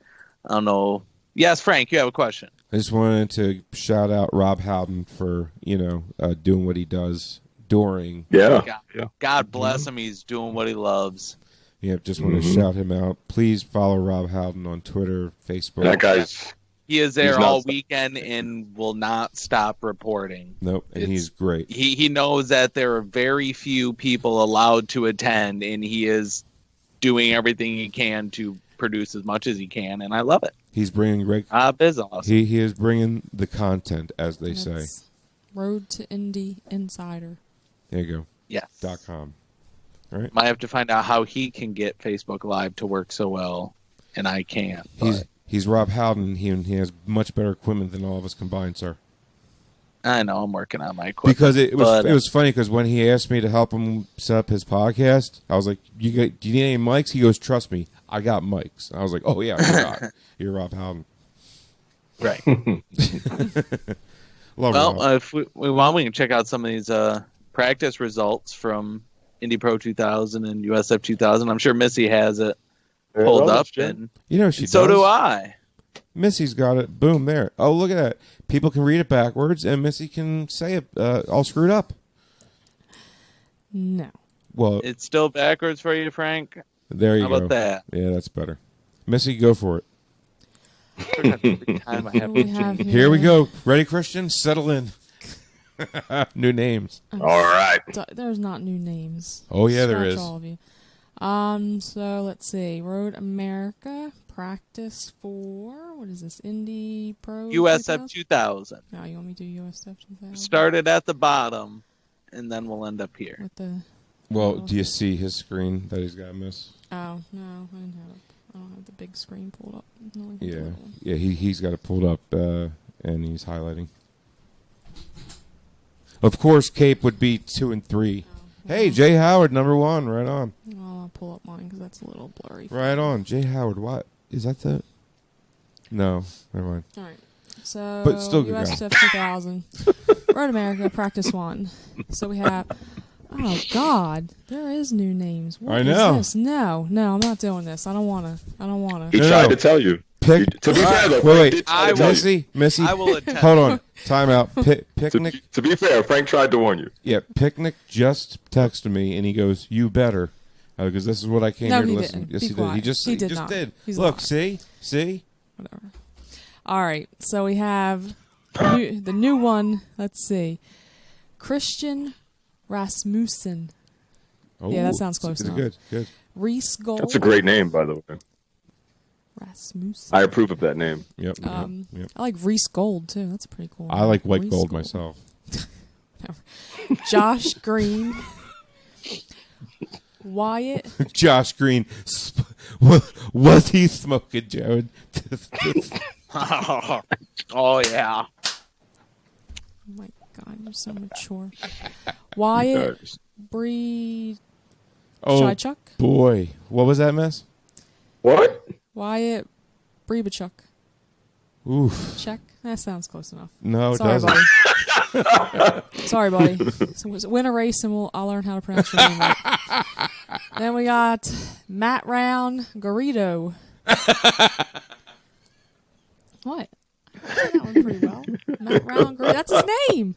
I don't know. Yes, Frank, you have a question.
I just wanted to shout out Rob Howden for doing what he does during.
God bless him. He's doing what he loves.
Yeah, just want to shout him out. Please follow Rob Howden on Twitter, Facebook.
That guy's...
He is there all weekend and will not stop reporting.
Nope, and he's great.
He knows that there are very few people allowed to attend, and he is doing everything he can to produce as much as he can, and I love it.
He's bringing
Rob is awesome.
He is bringing the content, as they say.
Road to Indy Insider.
There you go.
Yes.
.com. Right.
Might have to find out how he can get Facebook Live to work so well, and I can't.
He's Rob Howden. He has much better equipment than all of us combined, sir.
I know. I'm working on my equipment.
Because it was funny because when he asked me to help him set up his podcast, I was like, "Do you need any mics?" He goes, "Trust me, I got mics." And I was like, "Oh yeah, I forgot. You're Rob Howden."
Right.
Rob.
If we want, we can check out some of these practice results from Indy Pro 2000 and USF 2000. I'm sure Missy has it pulled up, and
she does.
So do I.
Missy's got it. Boom, there. Oh, look at that. People can read it backwards, and Missy can say it all screwed up.
No.
Well,
it's still backwards for you, Frank?
There you
How
go.
about that?
Yeah, that's better. Missy, go for it.
Time I have
What do we have
Here we go. Ready, Christian? Settle in. New names.
All right.
There's not new names.
Oh, yeah, there
Scratch
is.
all of you. So let's see. Road America practice for what is this? Indie Pro
USF 2000.
No, you want me to do USF 2000?
Started at the bottom, and then we'll end up here.
With the
Well, do you see his screen that he's got, Miss?
oh no, I didn't have it. I don't have the big screen pulled up. I only have the
Yeah.
little one.
Yeah, he's got it pulled up, and he's highlighting. Of course, Cape would be 2 and 3. Hey, Jay Howard, number 1, right on.
I'll pull up mine because that's a little blurry.
Right on. Jay Howard, what? Is that the... No, never mind.
All right. So,
But still good
USF 2000. Road America, practice 1. So we have... Oh, God. There is new names. What
I know.
is this? No, I'm not doing this. I don't want to.
He
No,
tried
no.
to tell you.
Pick...
To be fair, though,
Wait,
Frank did try to tell you.
Missy,
I will attend.
hold on. Time out. Picnic...
To be fair, Frank tried to warn you.
Yeah, Picnic just texted me, and he goes, "You better," because this is what I came
No,
here to
he
listen.
didn't.
Yes,
Be
he did.
quiet.
He just
He did
just
not.
did.
He's
Look,
lying.
see.
Whatever. All right. So we have the new one. Let's see. Kristian Rasmussen.
Oh,
Yeah, that sounds close
it's
enough.
Good.
Reese Gold.
That's a great name, by the way.
Rasmussen.
I approve of that name.
Yep. Yep.
I like Reese Gold too. That's pretty cool.
I like white
Reese
gold myself.
Josh Green. Wyatt.
Josh Green, was he smoking, Jared?
Oh, yeah.
Oh my God, you're so mature. Wyatt Bree.
Oh
Shychuk.
boy, what was that, Miss?
What?
Wyatt Breebachuk.
Oof.
Check. That sounds close enough.
No, it
Sorry,
doesn't.
buddy. Sorry, buddy. So win a race and I'll learn how to pronounce your name right. Then we got Matt Round Garrido. What? I said that one pretty well. Matt Round Garrido. That's his name.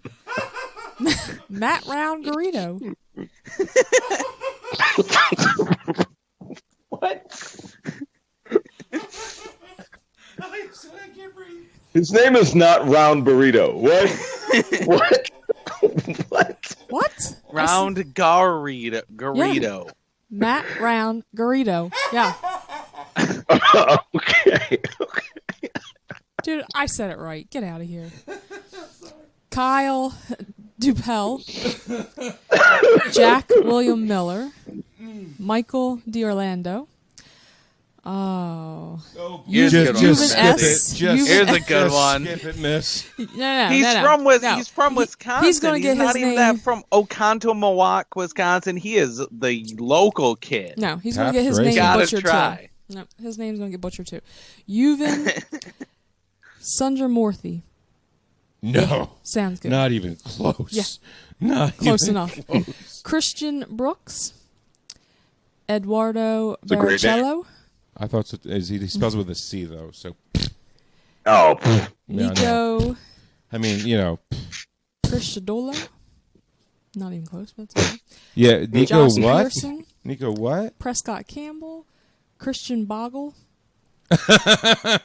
Matt Round Garrido.
What? His name is not Round Burrito. What? What? What?
What?
Round Garrido.
Matt Round Garrido. Yeah.
Okay.
Dude, I said it right. Get out of here. Kyle Dupel. Jack William Miller. Michael D'Orlando. Oh.
Here's a good one.
Juven
skip
S.
it. Just
Here's a good one.
skip it, Miss.
No.
He's from Wisconsin.
He's gonna get
not
his
even
name.
that from Oconomowoc, Wisconsin. He is the local kid.
No, he's going to
Taft
get his
Racing.
name
Gotta
butchered
try.
too. No, his name's going to get butchered too. Yuvan Sundramurthy.
No,
Sounds good.
not even close.
Yeah.
Not
Close
even
enough.
close.
Christian Brooks. Eduardo
It's a great name.
Baricello.
I thought he spells it with a C though. So
Oh.
no, no.
Nico
I mean, you know,
Christodolo. Not even close, but that's okay.
yeah. Nico
Josh
what?
Pearson.
Nico what?
Prescott Campbell. Christian Boggle.
I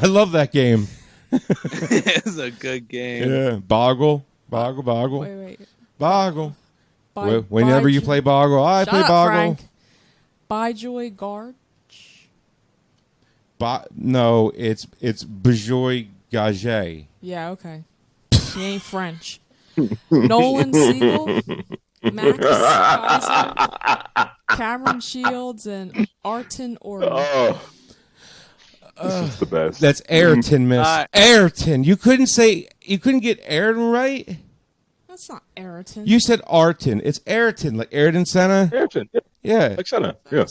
love that game.
It's a good game.
Yeah, Boggle.
Wait.
Boggle.
By,
Whenever you play Boggle, I
Shut
play
up,
Boggle.
Frank. Byjoy Guard.
No, it's Bajoy Gage.
Yeah, okay. He ain't French. Nolan Siegel, Max Kaiser, Cameron Shields, and Arton Ori.
Oh. This is the best.
That's Ayrton, Miss. Ayrton. You couldn't get Ayrton right?
That's not Ayrton.
You said Arton. It's Ayrton, like Ayrton Senna.
Ayrton.
Yeah.
Like Senna. Yeah.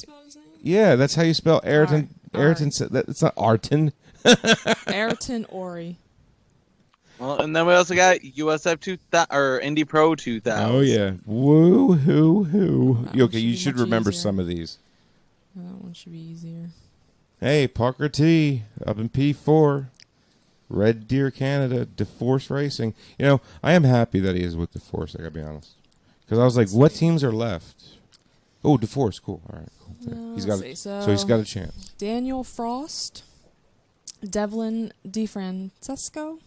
Yeah, that's how you spell Ayrton.
All
Ayrton.
right.
It's not Arton.
Ayrton Ori.
Well, and then we also got USF 2000 or Indy Pro 2000.
Oh yeah. Woo hoo hoo.
That one
Okay, you
be
should
much
remember
easier.
some of these.
That one should be easier.
Hey, Parker T up in P4. Red Deer, Canada, DeForce Racing. You know, I am happy that he is with DeForce, I gotta be honest. Because I was like, what teams are left? Oh, DeForest, cool. All right, cool. Yeah. He's got so he's got a chance.
Daniel Frost, Devlin DeFrancesco.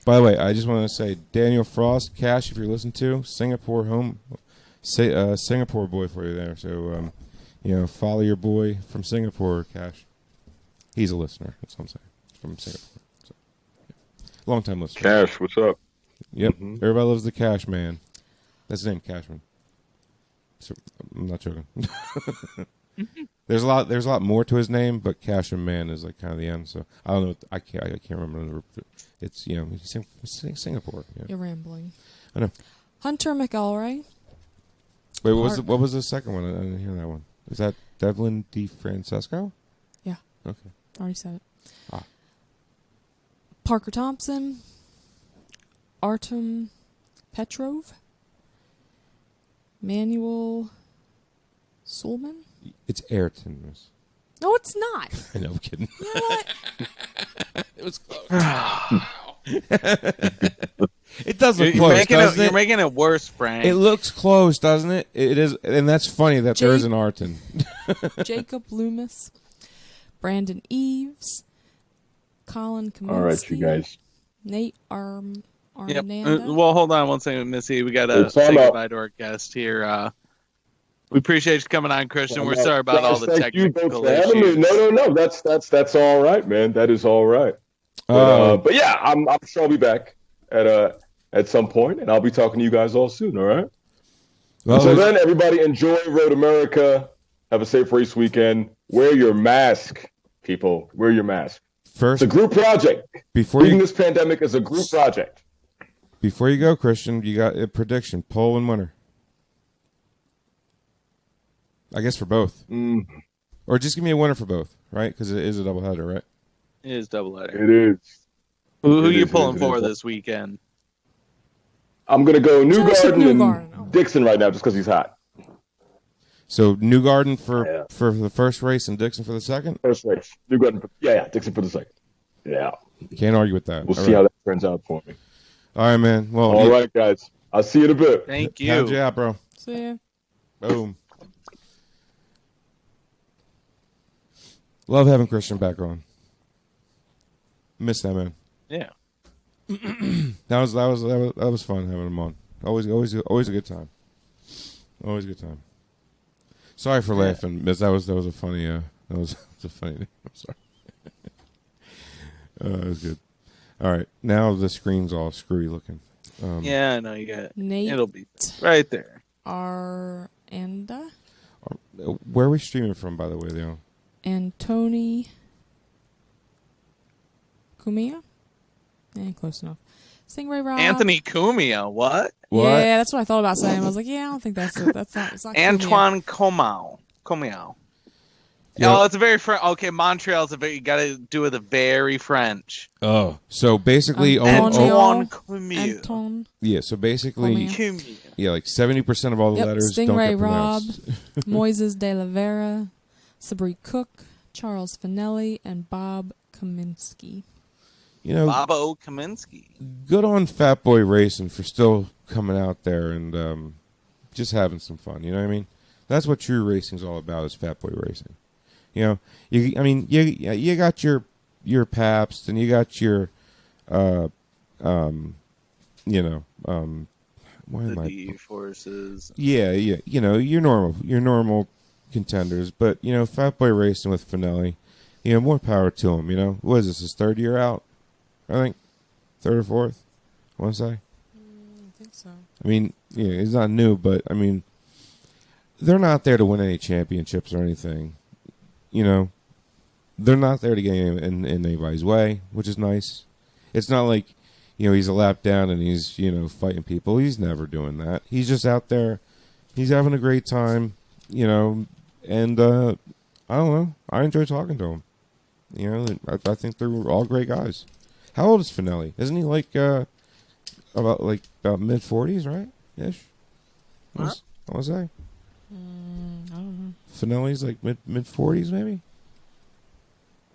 By the way, I just want to say, Daniel Frost, Cash, if you're listening to Singapore Singapore boy for you there. So, follow your boy from Singapore, Cash. He's a listener. That's what I'm saying. From Singapore. So, yeah. Long-time listener.
Cash, what's up?
Yep. Everybody loves the Cash Man. That's his name, Cashman. So, I'm not joking. There's a lot more to his name, but Cashman Man is like kind of the end. So I don't know. I can't remember. It's he's Singapore. Yeah.
You're rambling.
I know.
Hunter McElroy.
Wait, what was the second one? I didn't hear that one. Is that Devlin DeFrancesco?
Yeah.
Okay.
Already said it. Parker Thompson. Artem Petrov. Manuel Sulman.
It's Ayrton.
No, it's not.
I know, I'm kidding.
You know what?
It was close. It does look close, doesn't it?
You're making it worse, Frank.
It looks close, doesn't it? It is, and that's funny that there is an Arton.
Jacob Loomis, Brandon Eves, Colin Kaminsky.
All right, you guys.
Nate Armanda.
Well, hold on one second, Missy. We got to say goodbye to our guest here. We appreciate you coming on, Kristian. We're sorry about all the technical issues.
No. That's all right, man. That is all right. But yeah, I'm sure I'll be back at some point, and I'll be talking to you guys all soon. All right. Well, so then, everybody enjoy Road America. Have a safe race weekend. Wear your mask, people. Wear your mask.
First,
it's a group project. Beating this pandemic is a group project.
Before you go, Kristian, you got a prediction: pole and winner. I guess for both. Or just give me a winner for both, right? Because it is a doubleheader, right?
It is doubleheader.
It is.
Who are you pulling for this weekend?
I'm going to go Newgarden and Dixon right now just because he's hot.
So Newgarden for the first race and Dixon for the second?
First race. Newgarden, Dixon for the second. Yeah.
Can't argue with that.
We'll see how that turns out for me.
All right, man. Well,
all right, guys. I'll see you in a bit.
Thank you.
How'd you out, bro?
See ya.
Boom. Love having Kristian back on. Miss that, man.
Yeah.
that was fun having him on. Always a good time. Always a good time. Sorry for laughing, Miss. That was a funny that was a funny name. I'm sorry. That was good. All right, now the screen's all screwy looking.
Yeah, I know you got it.
Nate
It'll be right there.
Aranda.
Where are we streaming from, by the way, Leo?
Antony Cumia? Close enough. Stingray Rob.
Anthony Cumia, what?
Yeah, that's what I thought about saying. I was like, I don't think that's it. It's not
Antoine Comau.
Yeah.
Oh, it's a very French. Okay, Montreal's you got to do with a very French.
Oh, so basically,
Antoine Cumia.
Anton.
Yeah, so basically,
Cumia.
Yeah, like 70% of all the letters
Stingray
don't get
Rob,
pronounced.
Moises de la Vera, Sabri Cook, Charles Finelli, and Bob Kaminsky.
Bobo Kaminsky.
Good on Fat Boy Racing for still coming out there and just having some fun. You know what I mean? That's what true racing's all about, is Fat Boy Racing. You got your Pabst and you got your
forces.
Yeah, your normal contenders, but Fat Boy Racing with Finelli, more power to him. What is this, his third year out? I think third or fourth, I want to say.
I think so.
I mean, he's not new, but I mean, they're not there to win any championships or anything. They're not there to get in anybody's way, which is nice. It's not like, he's a lap down and he's, fighting people. He's never doing that. He's just out there. He's having a great time, and I don't know. I enjoy talking to him. I think they're all great guys. How old is Finelli? Isn't he about mid-40s, right? Ish. I want to say.
I don't know.
Finelli's like mid-40s, maybe.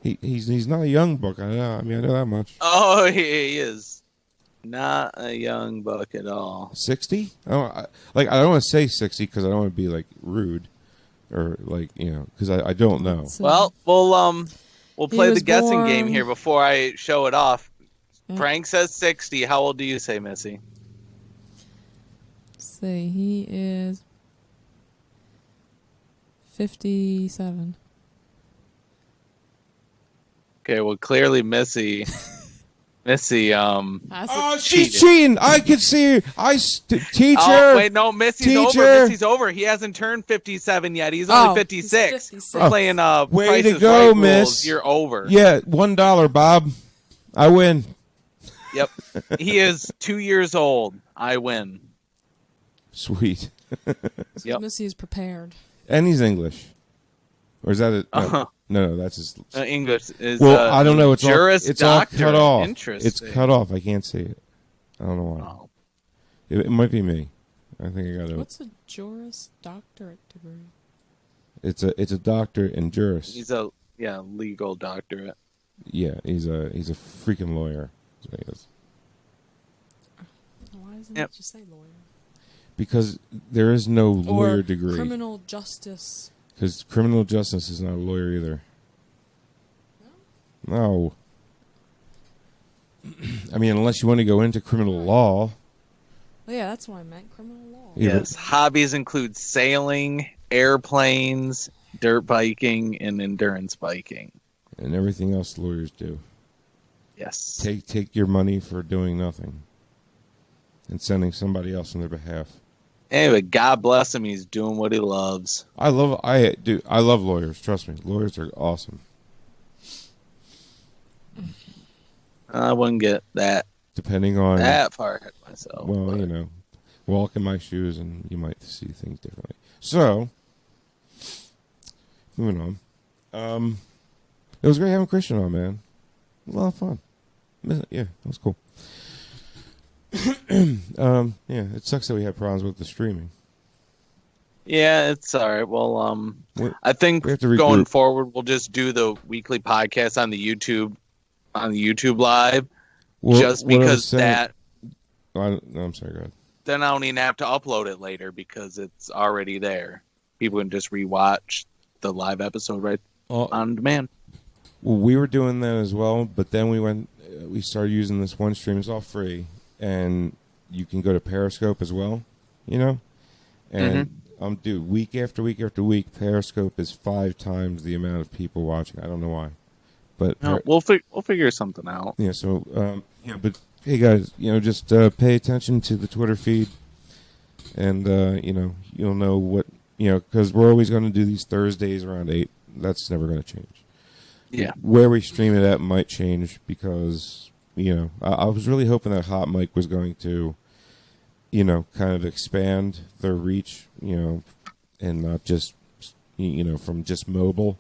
He's not a young buck. I know that much.
Oh, he is not a young buck at all.
60? I don't want to say 60 because I don't want to be like rude, or like because I don't know.
Well, we'll play the guessing
born...
game here before I show it off. Frank says 60. How old do you say, Missy?
Let's see, he is 57.
Okay, well, clearly Missy,
Oh, she's cheating! I can see her. Teacher.
Oh, wait, no, Missy's
teacher.
over. Missy's over. He hasn't turned 57 yet. He's only 56.
56.
We're playing
way
Price
to
is
go,
Right
Miss.
rules. You're over.
Yeah, $1, Bob. I win.
Yep. He is 2 years old. I win.
Sweet.
Yep.
Missy is prepared.
And he's English. Or is that it? No, that's his.
English is.
Well, I don't know. It's all cut off.
Interesting.
It's cut off. I can't see it. I don't know why.
Oh.
It might be me. I think I got it.
What's a Juris Doctorate degree?
It's a doctor in juris.
He's a legal doctorate.
Yeah, he's a freaking lawyer. That's what he is.
Why doesn't it just say lawyer?
Because there is no lawyer
or
degree.
Criminal justice.
Because criminal justice is not a lawyer either. No. I mean, unless you want to go into criminal law.
Oh, yeah, that's what I meant. Criminal law.
Yes. Hobbies include sailing, airplanes, dirt biking, and endurance biking.
And everything else lawyers do.
Yes.
Take your money for doing nothing. And sending somebody else on their behalf.
Anyway, God bless him. He's doing what he loves.
I love lawyers. Trust me. Lawyers are awesome.
I wouldn't get that.
Depending on
that far ahead myself.
Well, walk in my shoes and you might see things differently. So, moving on. It was great having Kristian on, man. A lot of fun. Yeah, that was cool. Yeah, it sucks that we had problems with the streaming.
Yeah, it's all right. Well, I think going forward, we'll just do the weekly podcast on the YouTube live, just because that.
I'm sorry, go ahead.
Then I don't even have to upload it later because it's already there. People can just rewatch the live episode right on demand.
Well, we were doing that as well, but then we started using this one stream. It's all free. And you can go to Periscope as well, And dude, week after week after week, Periscope is 5 times the amount of people watching. I don't know why, but
we'll figure something out.
Yeah. So but hey guys, just pay attention to the Twitter feed, and you'll know what because we're always going to do these Thursdays around 8. That's never going to change.
Yeah.
Where we stream it at might change because. I was really hoping that Hot Mic was going to, kind of expand their reach, and not just, from just mobile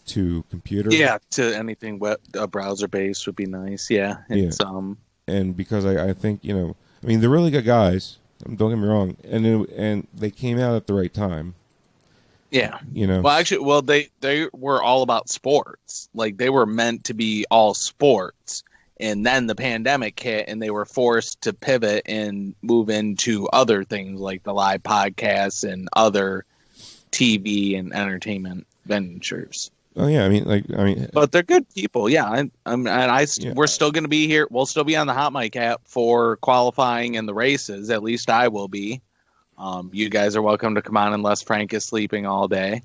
to computer.
Yeah, to anything web browser based would be nice. Yeah, it's
and because I think they're really good guys. Don't get me wrong, and they came out at the right time.
Yeah. Well, actually, they were all about sports. Like they were meant to be all sports. And then the pandemic hit and they were forced to pivot and move into other things like the live podcasts and other TV and entertainment ventures.
Oh yeah,
but they're good people. Yeah, we're still going to be here. We'll still be on the Hot Mic app for qualifying and the races. At least I will be. You guys are welcome to come on unless Frank is sleeping all day.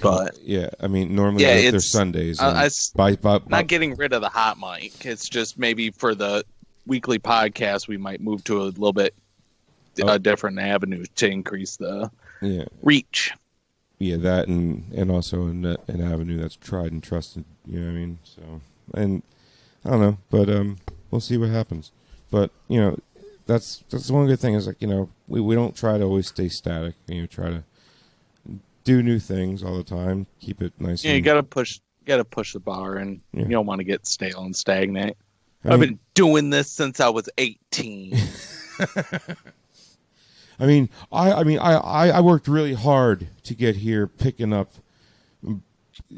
But
yeah, normally they're Sundays.
Not getting rid of the Hot Mic. It's just maybe for the weekly podcast, we might move to a little bit a different avenue to increase the reach.
Yeah, that and also an avenue that's tried and trusted. You know what I mean? So, and I don't know, but we'll see what happens. But that's one good thing is we don't try to always stay static. Try to do new things all the time. Keep it nice.
Yeah, you gotta push the bar, and you don't want to get stale and stagnate. I've been doing this since I was 18.
I worked really hard to get here, picking up,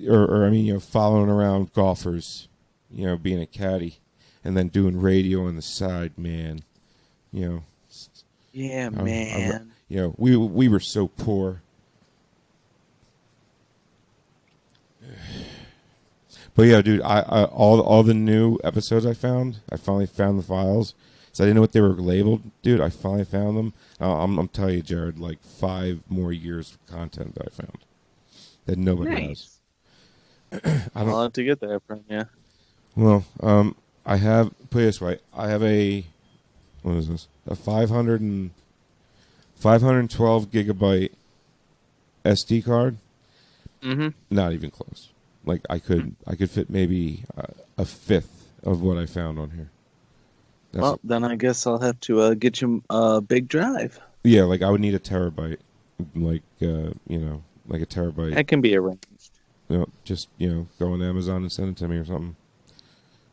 or following around golfers, being a caddy, and then doing radio on the side, man.
Yeah, man.
We were so poor. But yeah, dude, I all the new episodes I finally found the files. So I didn't know what they were labeled, dude. I finally found them. I'm telling you, Jared, like 5 more years of content that I found that nobody has.
I'll have to get that from you.
Well, I have, put it this way, I have what is this? A 512 gigabyte SD card.
Mm-hmm.
Not even close. Like I could fit maybe a fifth of what I found on here.
Well, then I guess I'll have to get you a big drive.
Yeah, like I would need a terabyte, like like a terabyte.
That can be arranged.
Just go on Amazon and send it to me or something.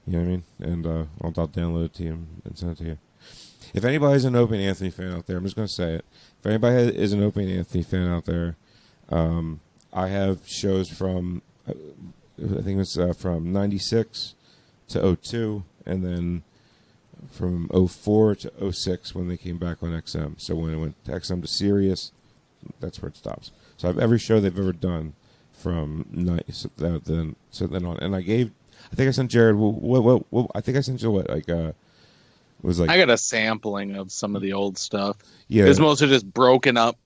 You know what I mean? And I'll download it to you and send it to you. If anybody's an Opie and Anthony fan out there, I'm just going to say it. If anybody is an Opie and Anthony fan out there, I have shows from, I think it was from 96 to 02, and then from 04 to 06 when they came back on XM. So when it went to XM to Sirius, that's where it stops. So I have every show they've ever done from then on. And I think I sent Jared, I think I sent you was like,
I got a sampling of some of the old stuff.
Yeah.
It's mostly just broken up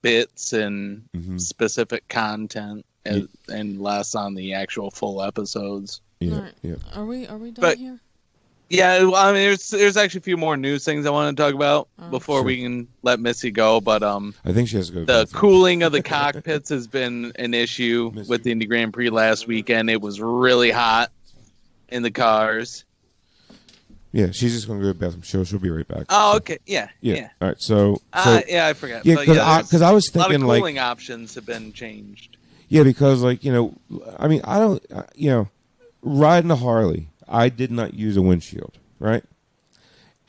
bits and specific content and less on the actual full episodes.
Yeah,
right.
yeah.
Are we done here?
Yeah, well, I mean, there's actually a few more news things I want to talk about before we can let Missy go. But
I think she has to go.
The cooling of the cockpits has been an issue with the Indy Grand Prix last weekend. It was really hot in the cars.
Yeah, she's just going to go to the bathroom. She'll be right back.
Oh, okay. Yeah.
All right. So
yeah, I forgot.
Yeah, because I was thinking
a lot of cooling options have been changed.
Yeah, because I mean, I don't, riding a Harley, I did not use a windshield, right?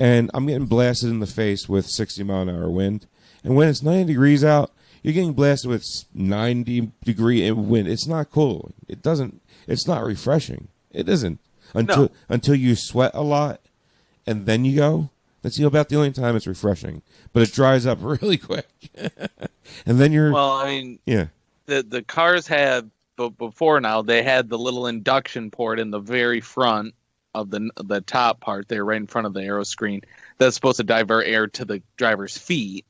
And I'm getting blasted in the face with 60-mile-an-hour wind. And when it's 90 degrees out, you're getting blasted with 90-degree wind. It's not cool. It's not refreshing. It isn't. Until you sweat a lot and then you go. That's about the only time it's refreshing. But it dries up really quick. And then you're...
Well, I mean...
Yeah.
The cars had... But before now, they had the little induction port in the very front of the top part there, right in front of the aero screen. That's supposed to divert air to the driver's feet,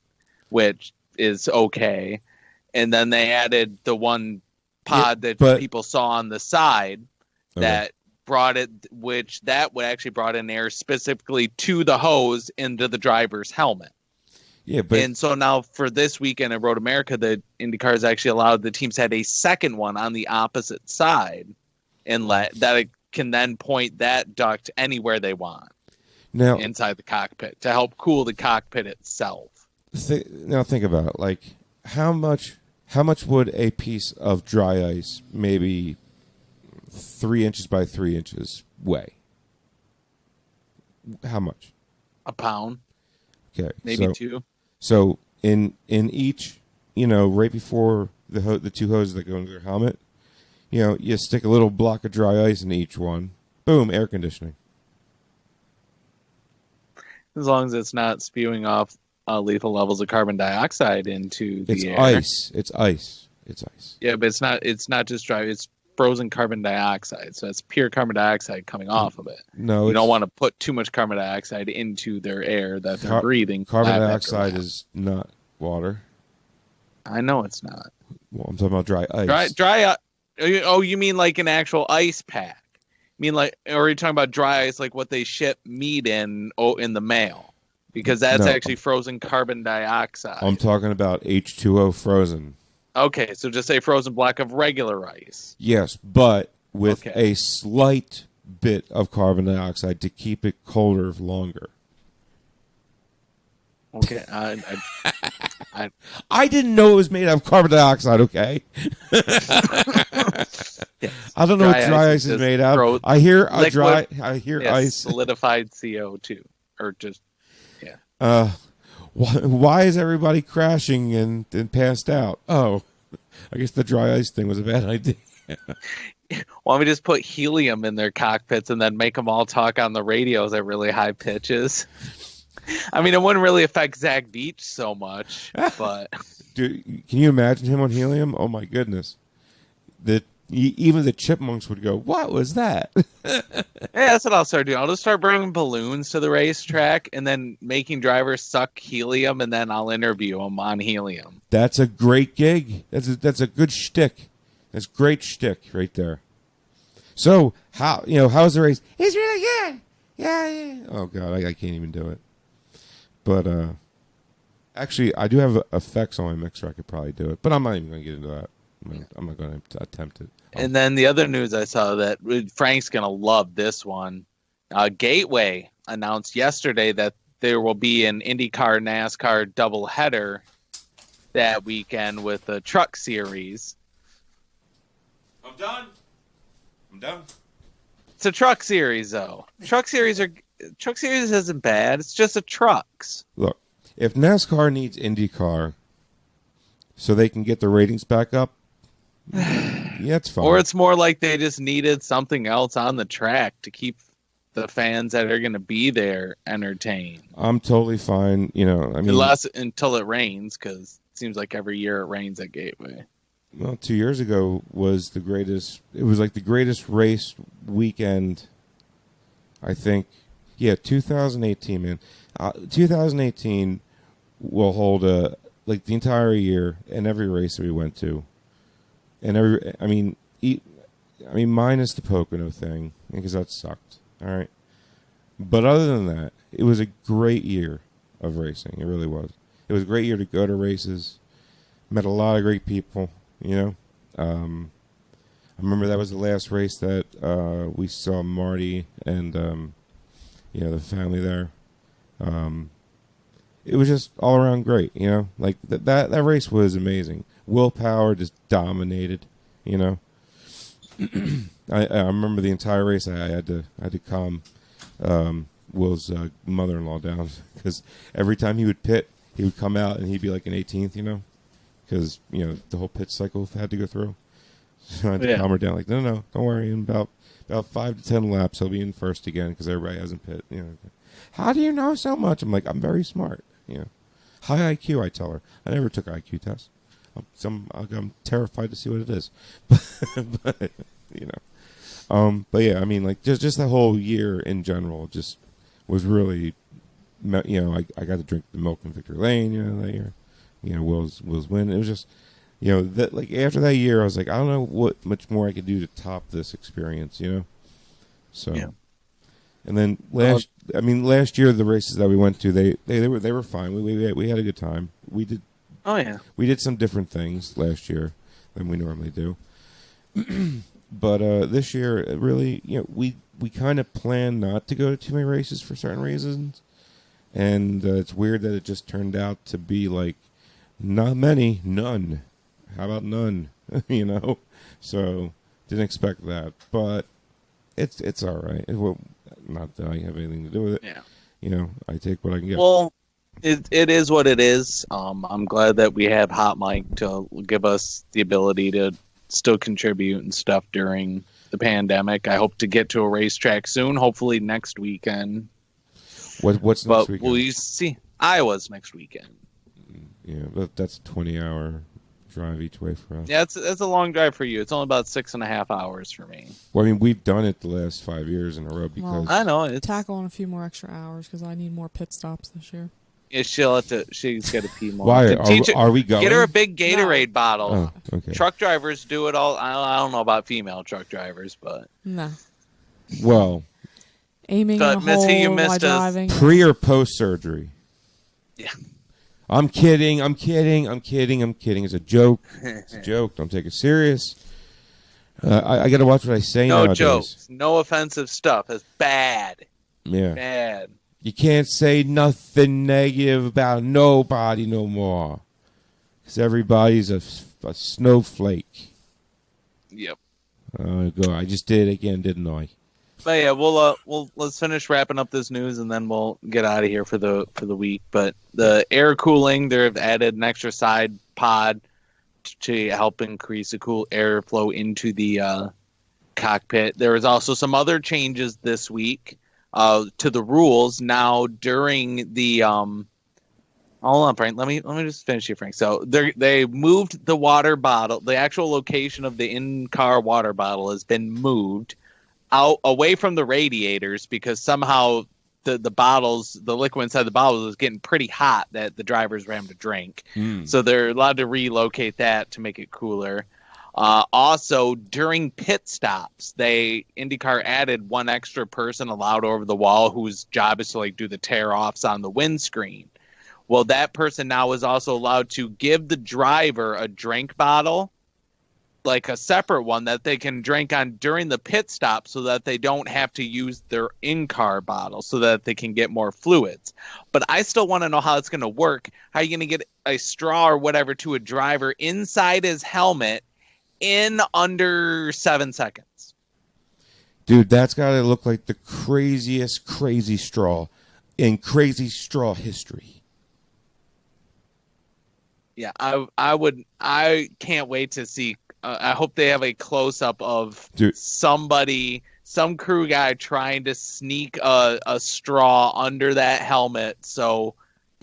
which is okay. And then they added the one pod that people saw on the side that brought it, which that would actually brought in air specifically to the hose into the driver's helmet.
Yeah,
and so now for this weekend at Road America, the IndyCar has actually allowed the teams to have a second one on the opposite side, and that it can then point that duct anywhere they want now inside the cockpit to help cool the cockpit itself.
Now think about it. Like how much would a piece of dry ice, maybe 3 inches by 3 inches, weigh? How much?
A pound.
Okay,
maybe 2.
So in each, right before the two hoses that go into their helmet, you stick a little block of dry ice in each one. Boom, air conditioning.
As long as it's not spewing off lethal levels of carbon dioxide into the air.
It's ice.
Yeah, but it's not just dry. It's frozen carbon dioxide. So it's pure carbon dioxide coming off of it.
No,
you don't want to put too much carbon dioxide into their air that they're breathing.
Carbon dioxide is not water.
I know it's not.
Well, I'm talking about dry ice.
Dry. Oh, you mean like an actual ice pack? You mean like, or are you talking about dry ice like what they ship meat in the mail? Because that's actually frozen carbon dioxide.
I'm talking about H2O frozen.
Okay, so just say frozen block of regular ice.
Yes, but with a slight bit of carbon dioxide to keep it colder longer.
Okay,
I didn't know it was made out of carbon dioxide. Okay,
yes.
I don't know what dry ice is made out of. I hear
liquid,
ice,
solidified CO2, or just
Why is everybody crashing and passed out? Oh, I guess the dry ice thing was a bad idea.
Why don't we just put helium in their cockpits and then make them all talk on the radios at really high pitches? I mean, it wouldn't really affect Zach Beach so much, but...
Dude, can you imagine him on helium? Oh, my goodness. The Even the chipmunks would go, "What was that?"
Yeah, that's what I'll start doing. I'll just start bringing balloons to the racetrack and then making drivers suck helium, and then I'll interview them on helium.
That's a great gig. That's a good shtick. That's great shtick right there. So how's the race? It's really good. Yeah. Oh God, I can't even do it. But actually, I do have effects on my mixer. I could probably do it, but I'm not even going to get into that. I'm not going to attempt it.
And then the other news I saw that Frank's going to love this one. Gateway announced yesterday that there will be an IndyCar NASCAR doubleheader that weekend with the Truck Series.
I'm done.
It's a Truck Series, though. Truck Series isn't bad. It's just a trucks.
Look, if NASCAR needs IndyCar so they can get the ratings back up, yeah, it's fine.
Or it's more like they just needed something else on the track to keep the fans that are going to be there entertained.
I'm totally fine.
Until it rains, because it seems like every year it rains at Gateway.
Well, 2 years ago was the greatest. It was like the greatest race weekend, I think. Yeah, 2018, man. 2018 will hold the entire year and every race that we went to. And minus the Pocono thing, because that sucked. All right. But other than that, it was a great year of racing. It really was. It was a great year to go to races. Met a lot of great people, I remember that was the last race that we saw Marty and, the family there. It was just all around great, Like, that race was amazing. Willpower just dominated, I remember the entire race. I had to calm Will's mother-in-law down, because every time he would pit, he would come out and he'd be like an 18th, because the whole pit cycle had to go through. So I had to calm her down, like, no, don't worry. In about 5 to 10 laps, he'll be in first again, because everybody hasn't pit. How do you know so much? I'm like, I'm very smart. High IQ, I tell her. I never took an IQ test. I'm terrified to see what it is. but yeah, I mean, like, just the whole year in general just was really, I got to drink the milk in Victory Lane, that year. Will's win. It was just, that, like, after that year, I was like, I don't know what much more I could do to top this experience, So, yeah. And then last year, the races that we went to, they were fine. We had a good time. We did.
Oh yeah.
We did some different things last year than we normally do. But this year, really, we kind of planned not to go to too many races for certain reasons. And it's weird that it just turned out to be like, not many, none. How about none? So didn't expect that, but it's all right. Not that I have anything to do with it.
Yeah.
I take what I can get.
Well, it is what it is. I'm glad that we have Hot Mike to give us the ability to still contribute and stuff during the pandemic. I hope to get to a racetrack soon, hopefully next weekend.
What's next weekend?
Will you see? Iowa's next weekend.
Yeah, but that's a 20-hour drive each way for us.
Yeah, it's a long drive for you. It's only about 6.5 hours for me.
Well, I mean, we've done it the last 5 years in a row because...
I know. It's...
Tackle on a few more extra hours because I need more pit stops this year.
Yeah, she's got to pee more.
Why? Are we going?
Get her a big Gatorade bottle.
Oh, okay.
Truck drivers do it all. I don't know about female truck drivers, but...
No.
Well...
Aiming in a hole while driving.
Pre or post surgery?
Yeah.
I'm kidding. It's a joke. It's a joke. Don't take it serious. I got to watch what I say nowadays.
No jokes. No offensive stuff. It's bad.
Yeah.
Bad.
You can't say nothing negative about nobody no more. Because everybody's a snowflake.
Yep.
Go. I just did it again, didn't I?
But yeah, let's finish wrapping up this news and then we'll get out of here for the week. But the air cooling, they've added an extra side pod to help increase the cool airflow into the cockpit. There was also some other changes this week to the rules. Now during the Hold on, Frank. Let me just finish here, Frank. So they moved the water bottle. The actual location of the in-car water bottle has been moved out away from the radiators because somehow the bottles, the liquid inside the bottles, was getting pretty hot that the drivers ran to drink. So they're allowed to relocate that to make it cooler. Also, during pit stops, IndyCar added one extra person allowed over the wall whose job is to like do the tear-offs on the windscreen. Well, that person now is also allowed to give the driver a drink bottle, like a separate one that they can drink on during the pit stop so that they don't have to use their in-car bottle so that they can get more fluids. But I still want to know how it's going to work. How are you going to get a straw or whatever to a driver inside his helmet in under 7 seconds?
Dude, that's got to look like the craziest crazy straw in crazy straw history.
Yeah, I can't wait to see. I hope they have a close up of somebody, some crew guy trying to sneak a straw under that helmet so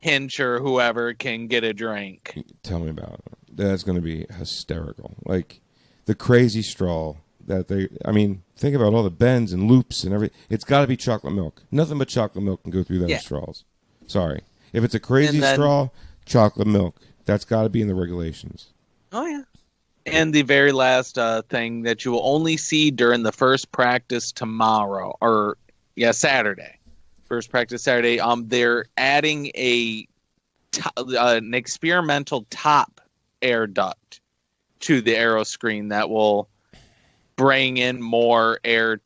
Hinch or whoever can get a drink.
Tell me about it. That's going to be hysterical. Like the crazy straw that think about all the bends and loops and everything. It's got to be chocolate milk. Nothing but chocolate milk can go through those straws. Sorry. If it's a crazy straw, chocolate milk. That's got to be in the regulations.
Oh, yeah. And the very last thing that you will only see during the first practice tomorrow, Saturday. First practice Saturday. They're adding an experimental top air duct to the aero screen that will bring in more air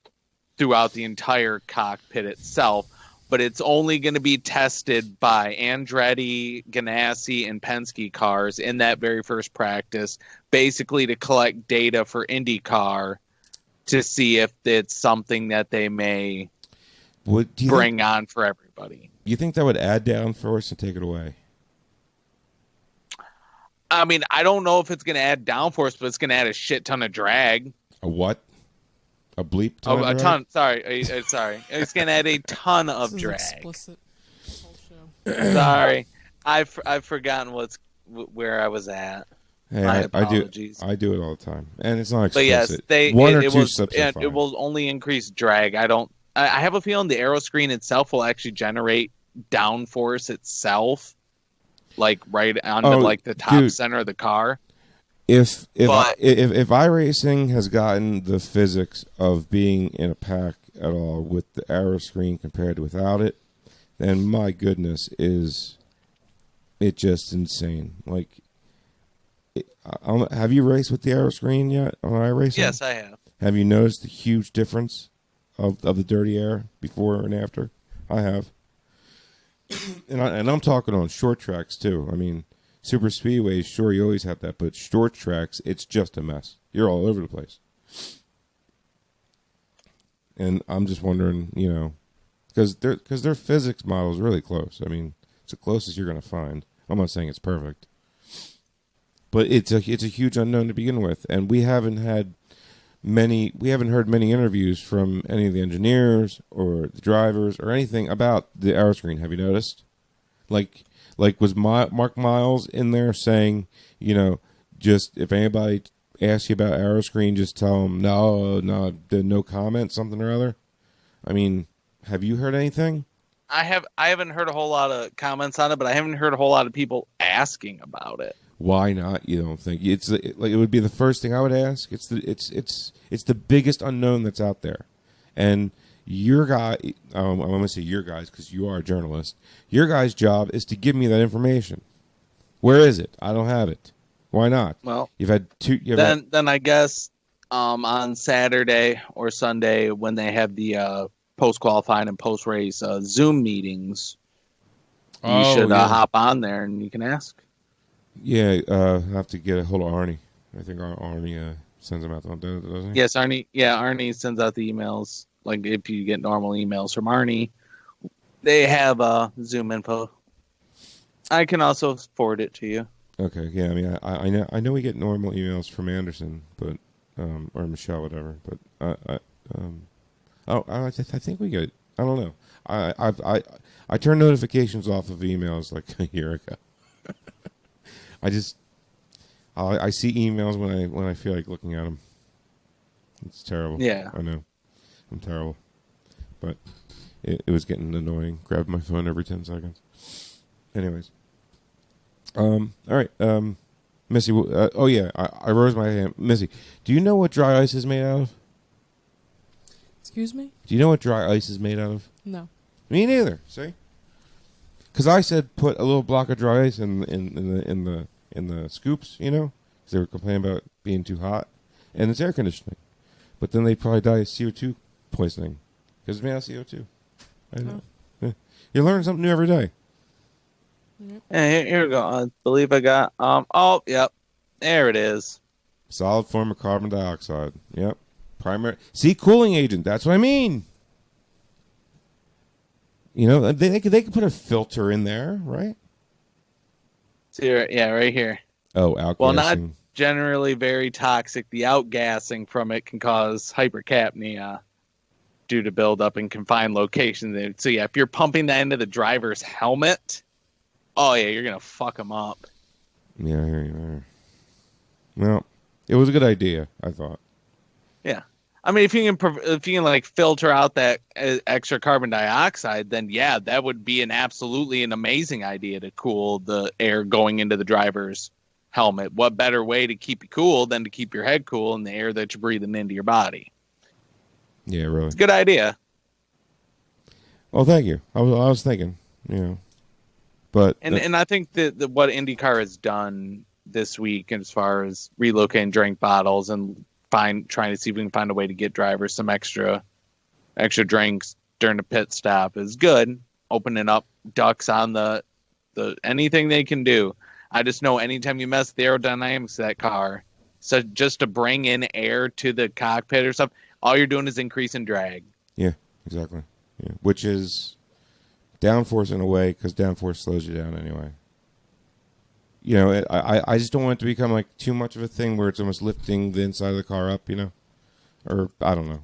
throughout the entire cockpit itself. But it's only going to be tested by Andretti, Ganassi, and Penske cars in that very first practice, basically to collect data for IndyCar to see if it's something that they may bring on for everybody.
You think that would add downforce and take it away?
I mean, I don't know if it's going to add downforce, but it's going to add a shit ton of drag.
A what? A bleep
ton? A ton. Sorry. Sorry. It's going to add a ton of drag.
Explicit.
Sorry. I've forgotten where I was at.
Hey,
My apologies.
I do it all the time. And it's not explicit.
But yes,
One or two slips are fine.
It will only increase drag. I have a feeling the aero screen itself will actually generate downforce itself, like right onto the top center of the car.
If iRacing has gotten the physics of being in a pack at all with the aero screen compared to without it, then my goodness, is it just insane? Like, have you raced with the aero screen yet on iRacing?
Yes, I have.
Have you noticed the huge difference of the dirty air before and after? I have, and I'm talking on short tracks too. I mean, super speedways, sure, you always have that, but short tracks, it's just a mess. You're all over the place. And I'm just wondering, because their physics model is really close. I mean, it's the closest you're going to find. I'm not saying it's perfect, but it's a huge unknown to begin with, and we haven't heard many interviews from any of the engineers or the drivers or anything about the aero screen. Have you noticed? Like was Mark Miles in there saying, just if anybody asks you about aero screen, just tell them no comment, something or other. I mean, have you heard anything?
I haven't heard a whole lot of comments on it, but I haven't heard a whole lot of people asking about it.
Why not? You don't think it would be the first thing I would ask? It's the biggest unknown that's out there, and your guy. I'm going to say your guys because you are a journalist. Your guy's job is to give me that information. Where is it? I don't have it. Why not?
Well,
you've had two.
Then I guess on Saturday or Sunday when they have the post qualifying and post race Zoom meetings, you should hop on there and you can ask.
Yeah, I have to get a hold of Arnie. I think Arnie sends them out, doesn't he?
Yes, Arnie. Yeah, Arnie sends out the emails. Like if you get normal emails from Arnie, they have Zoom info. I can also forward it to you.
Okay. Yeah. I mean, I know we get normal emails from Anderson, or Michelle, whatever. But I think we get I don't know. I turned notifications off of emails like a year ago. I see emails when I feel like looking at them. It's terrible.
Yeah.
I know. I'm terrible. But it was getting annoying. Grab my phone every 10 seconds. Anyways. All right. Missy, oh yeah, I rose my hand. Missy, do you know what dry ice is made out of?
Excuse me?
Do you know what dry ice is made out of?
No.
Me neither. See? Because I said put a little block of dry ice in the scoops, you know, because they were complaining about being too hot, and it's air conditioning. But then they probably die of CO2 poisoning because it's made out of CO2. I know. Yeah. You learn something new every day.
Yep.
Yeah, here we go. I believe I got. Oh, yep. There it is.
Solid form of carbon dioxide. Yep. Primary. See, cooling agent. That's what I mean. You know, they could put a filter in there, right?
See, yeah, right here.
Oh, outgassing.
Well, not generally very toxic. The outgassing from it can cause hypercapnia due to buildup in confined locations. So, yeah, if you're pumping that into the driver's helmet, oh, yeah, you're going to fuck them up.
Yeah, here you are. Well, it was a good idea, I thought.
Yeah. I mean, if you can like filter out that extra carbon dioxide, then yeah, that would be absolutely an amazing idea to cool the air going into the driver's helmet. What better way to keep you cool than to keep your head cool in the air that you're breathing into your body?
Yeah, really.
It's a good idea.
Well, thank you. I was thinking, you know, but
and I think that what IndyCar has done this week as far as relocating drink bottles and trying to see if we can find a way to get drivers some extra drinks during the pit stop is good. Opening up ducts on the anything they can do. I just know anytime you mess with the aerodynamics of that car, so just to bring in air to the cockpit or something, all you're doing is increasing drag.
Yeah, exactly. Yeah. Which is downforce in a way, because downforce slows you down anyway. You know, I just don't want it to become like too much of a thing where it's almost lifting the inside of the car up, you know? Or, I don't know.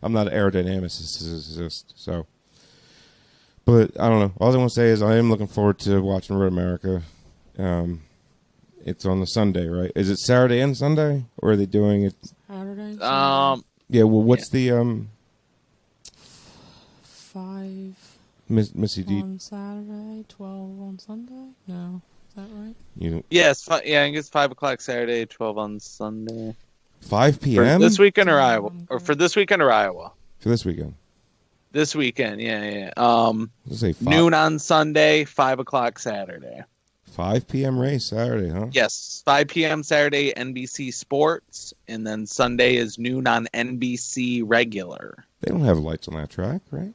I'm not an aerodynamicist, so. But, I don't know. All I want to say is I am looking forward to watching Road America. It's on the Sunday, right? Is it Saturday and Sunday? Or are they doing it?
Saturday?
Yeah, well, what's the,
5
Missy D?
on Saturday, 12 on Sunday? No. Is that right?
Yes, I think it's 5 o'clock Saturday, 12 on Sunday.
5 p.m.?
For this weekend or Iowa? Or for this weekend or Iowa?
For this weekend.
This weekend, yeah.
Let's say
noon on Sunday, 5 o'clock Saturday.
5 p.m. race Saturday, huh?
Yes, 5 p.m. Saturday, NBC Sports, and then Sunday is noon on NBC Regular.
They don't have lights on that track, right?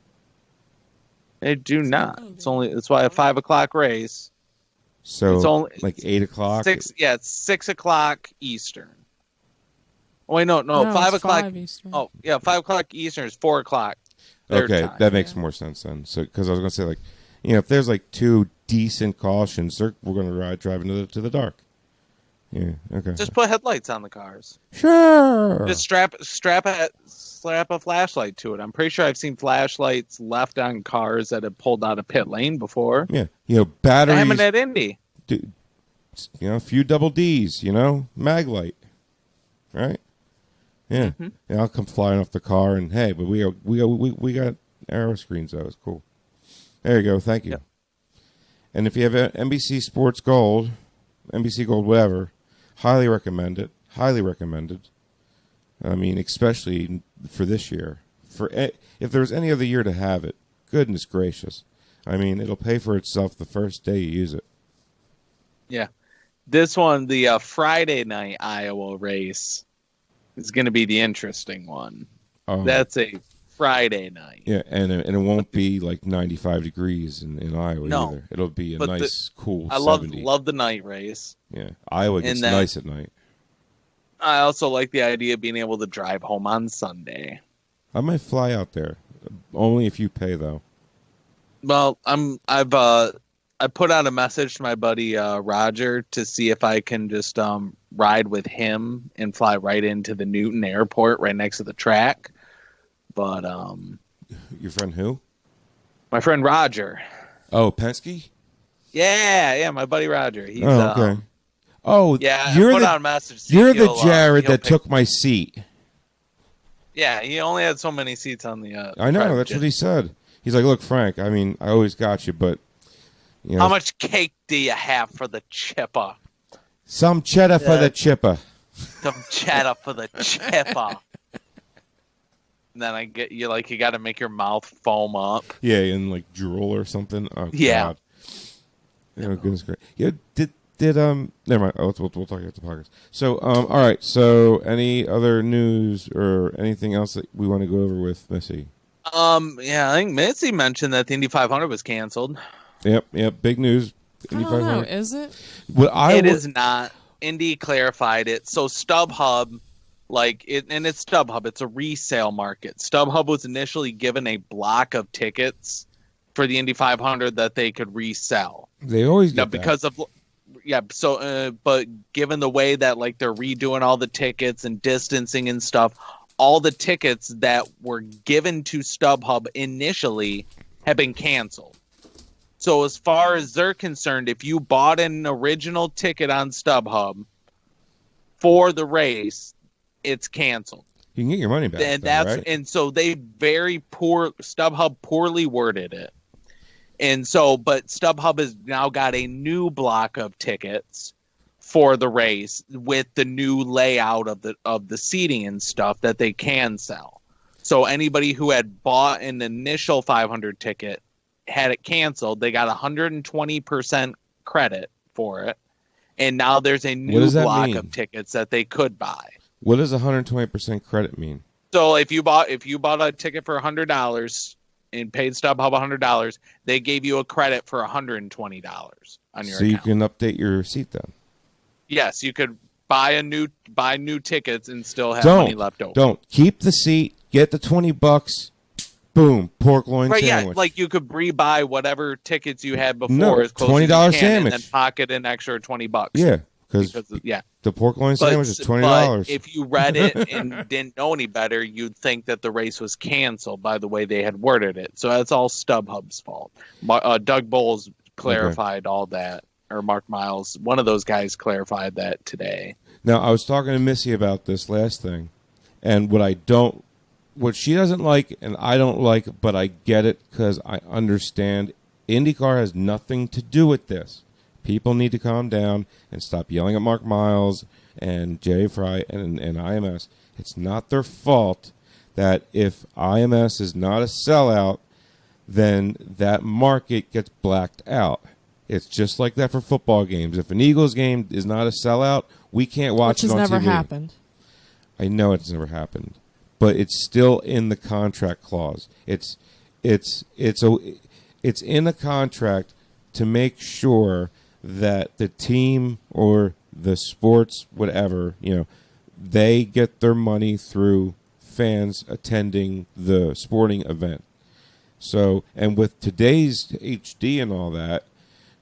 They do not. It's why a 5 o'clock race.
So
it's only
like 8 o'clock.
It's 6 o'clock Eastern. Oh, wait, no, 5 o'clock.
5 Eastern.
Oh, yeah, 5 o'clock Eastern is 4 o'clock.
Okay,
time.
that makes more sense then. So, because I was going to say, like, you know, if there's like 2 decent cautions, we're going to drive into the dark. Yeah. Okay.
Just put headlights on the cars.
Sure.
Just strap a flashlight to it. I'm pretty sure I've seen flashlights left on cars that have pulled out of pit lane before.
Yeah. You know, batteries.
Damn it at Indy.
You know, a few double D's. You know, mag light. Right. Yeah.
Mm-hmm.
Yeah. I'll come flying off the car, and hey, but we got arrow screens though. It's cool. There you go. Thank you. Yep. And if you have NBC Sports Gold, NBC Gold, whatever, highly recommend it. Highly recommended. I mean, especially for this year. If there's any other year to have it, goodness gracious. I mean, it'll pay for itself the first day you use it.
Yeah. This one, the Friday night Iowa race, is going to be the interesting one. That's a Friday night.
Yeah, and it won't be like 95 degrees in Iowa either. It'll be a nice, cool 70.
I love the night race.
Yeah, Iowa gets nice at night.
I also like the idea of being able to drive home on Sunday.
I might fly out there, only if you pay though.
Well, I put out a message to my buddy Roger to see if I can just ride with him and fly right into the Newton Airport right next to the track. But
Your friend who?
My friend Roger.
Oh, Penske?
Yeah, my buddy Roger. He's,
okay. Oh,
yeah,
you're
put
the
out a message.
you're the Jared that took my seat.
Yeah, he only had so many seats on the.
I know, that's what he said. He's like, look, Frank, I mean, I always got you, but you know,
how much cake do you have for the chipper?
Some cheddar for the chipper.
Some cheddar for the chipper. And then I get you like you got to make your mouth foam up.
Yeah, and like drool or something. Oh,
yeah.
God. Oh, goodness great. Yeah, never mind. We'll talk about the podcast. So, all right. So, any other news or anything else that we want to go over with Missy?
Yeah, I think Missy mentioned that the Indy 500 was canceled.
Yep. Big news.
I don't know. Is it?
It is not. Indy clarified it. So StubHub, it's StubHub. It's a resale market. StubHub was initially given a block of tickets for the Indy 500 that they could resell.
They always get
now, because of but given the way that like they're redoing all the tickets and distancing and stuff, all the tickets that were given to StubHub initially have been canceled. So as far as they're concerned, if you bought an original ticket on StubHub for the race, it's canceled.
You can get your money back.
And
right?
And so they StubHub poorly worded it. And so, but StubHub has now got a new block of tickets for the race with the new layout of the seating and stuff that they can sell. So anybody who had bought an initial 500 ticket had it canceled, they got 120% credit for it. And now there's a new block of tickets that they could buy.
What does 120% credit mean?
So if you bought a ticket for $100 and paid StubHub $100, they gave you a credit for $120 on your account.
So you can update your seat then.
Yes, you could buy new tickets and still have money left over.
Don't keep the seat. Get the $20. Boom, pork loin sandwich.
Yeah, like you could rebuy whatever tickets you had before.
No,
as close
$20
as you can,
sandwich.
and then pocket an extra $20.
Yeah, because the pork loin sandwich is $20.
But if you read it and didn't know any better, you'd think that the race was canceled by the way they had worded it. So that's all StubHub's fault. Doug Bowles clarified all that, or Mark Miles, one of those guys clarified that today.
Now, I was talking to Missy about this last thing, and what she doesn't like and I don't like, but I get it because I understand IndyCar has nothing to do with this. People need to calm down and stop yelling at Mark Miles and Jay Fry and IMS. It's not their fault that if IMS is not a sellout, then that market gets blacked out. It's just like that for football games. If an Eagles game is not a sellout, we can't watch it on TV.
Which has never happened.
I know it's never happened. But it's still in the contract clause. It's in the contract to make sure that the team or the sports, whatever, they get their money through fans attending the sporting event. So, and with today's HD and all that,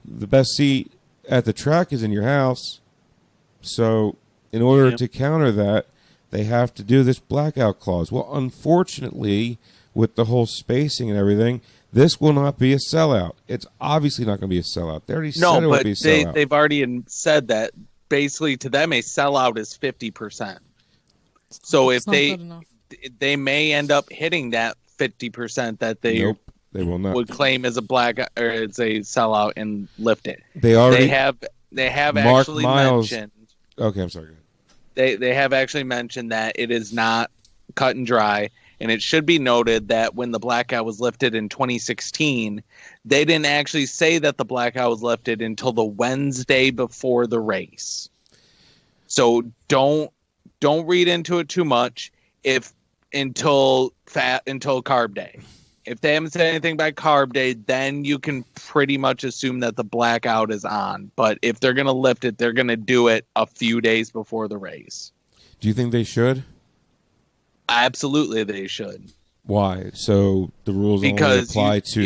the best seat at the track is in your house. So, in order to counter that, they have to do this blackout clause. Well, unfortunately, with the whole spacing and everything, this will not be a sellout. It's obviously not going to be a sellout. They already said it would be a sellout.
They've already said that basically to them a sellout is 50%. So if they may end up hitting that 50% that they
will not
would claim as a blackout or as a sellout and lift it.
They already
they have
Mark
actually
Miles,
mentioned.
Okay, I'm sorry.
They have actually mentioned that it is not cut and dry, and it should be noted that when the blackout was lifted in 2016, they didn't actually say that the blackout was lifted until the Wednesday before the race. So don't read into it too much until Carb Day. If they haven't said anything by Carb Day, then you can pretty much assume that the blackout is on. But if they're going to lift it, they're going to do it a few days before the race.
Do you think they should?
Absolutely, they should.
Why? So the rules only apply to...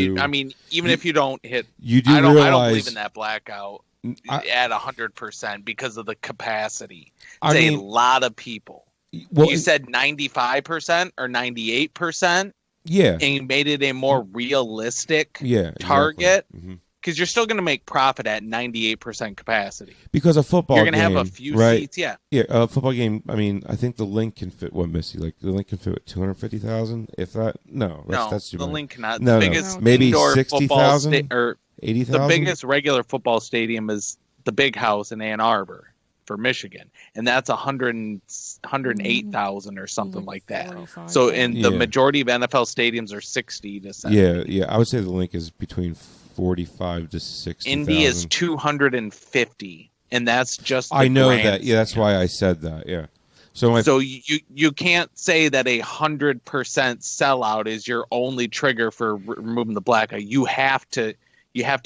even if you don't hit...
I don't
believe in that blackout at 100% because of the capacity. It's a lot of people. Well, you said 95% or 98%?
Yeah.
And made it a more realistic
Exactly.
target.
Mm-hmm.
Because you're still going to make profit at 98% capacity.
Because a football game,
you're going to have a few
right?
seats, yeah.
Yeah, a football game. I mean, I think the link can fit what, Missy? Like the link can fit what, 250,000, if that. No, that's too
the
much.
link cannot.
No,
the biggest
maybe
indoor
60,000
or
80,000.
The biggest regular football stadium is the Big House in Ann Arbor for Michigan, and that's 108,000 or something like that. So, in the majority of NFL stadiums are 60 to 70.
Yeah. I would say the link is between 45 to 60.
Indy is 250, and that's just.
I know that. Yeah, that's why I said that. Yeah. So
you can't say that 100% sellout is your only trigger for removing the blackout. You have to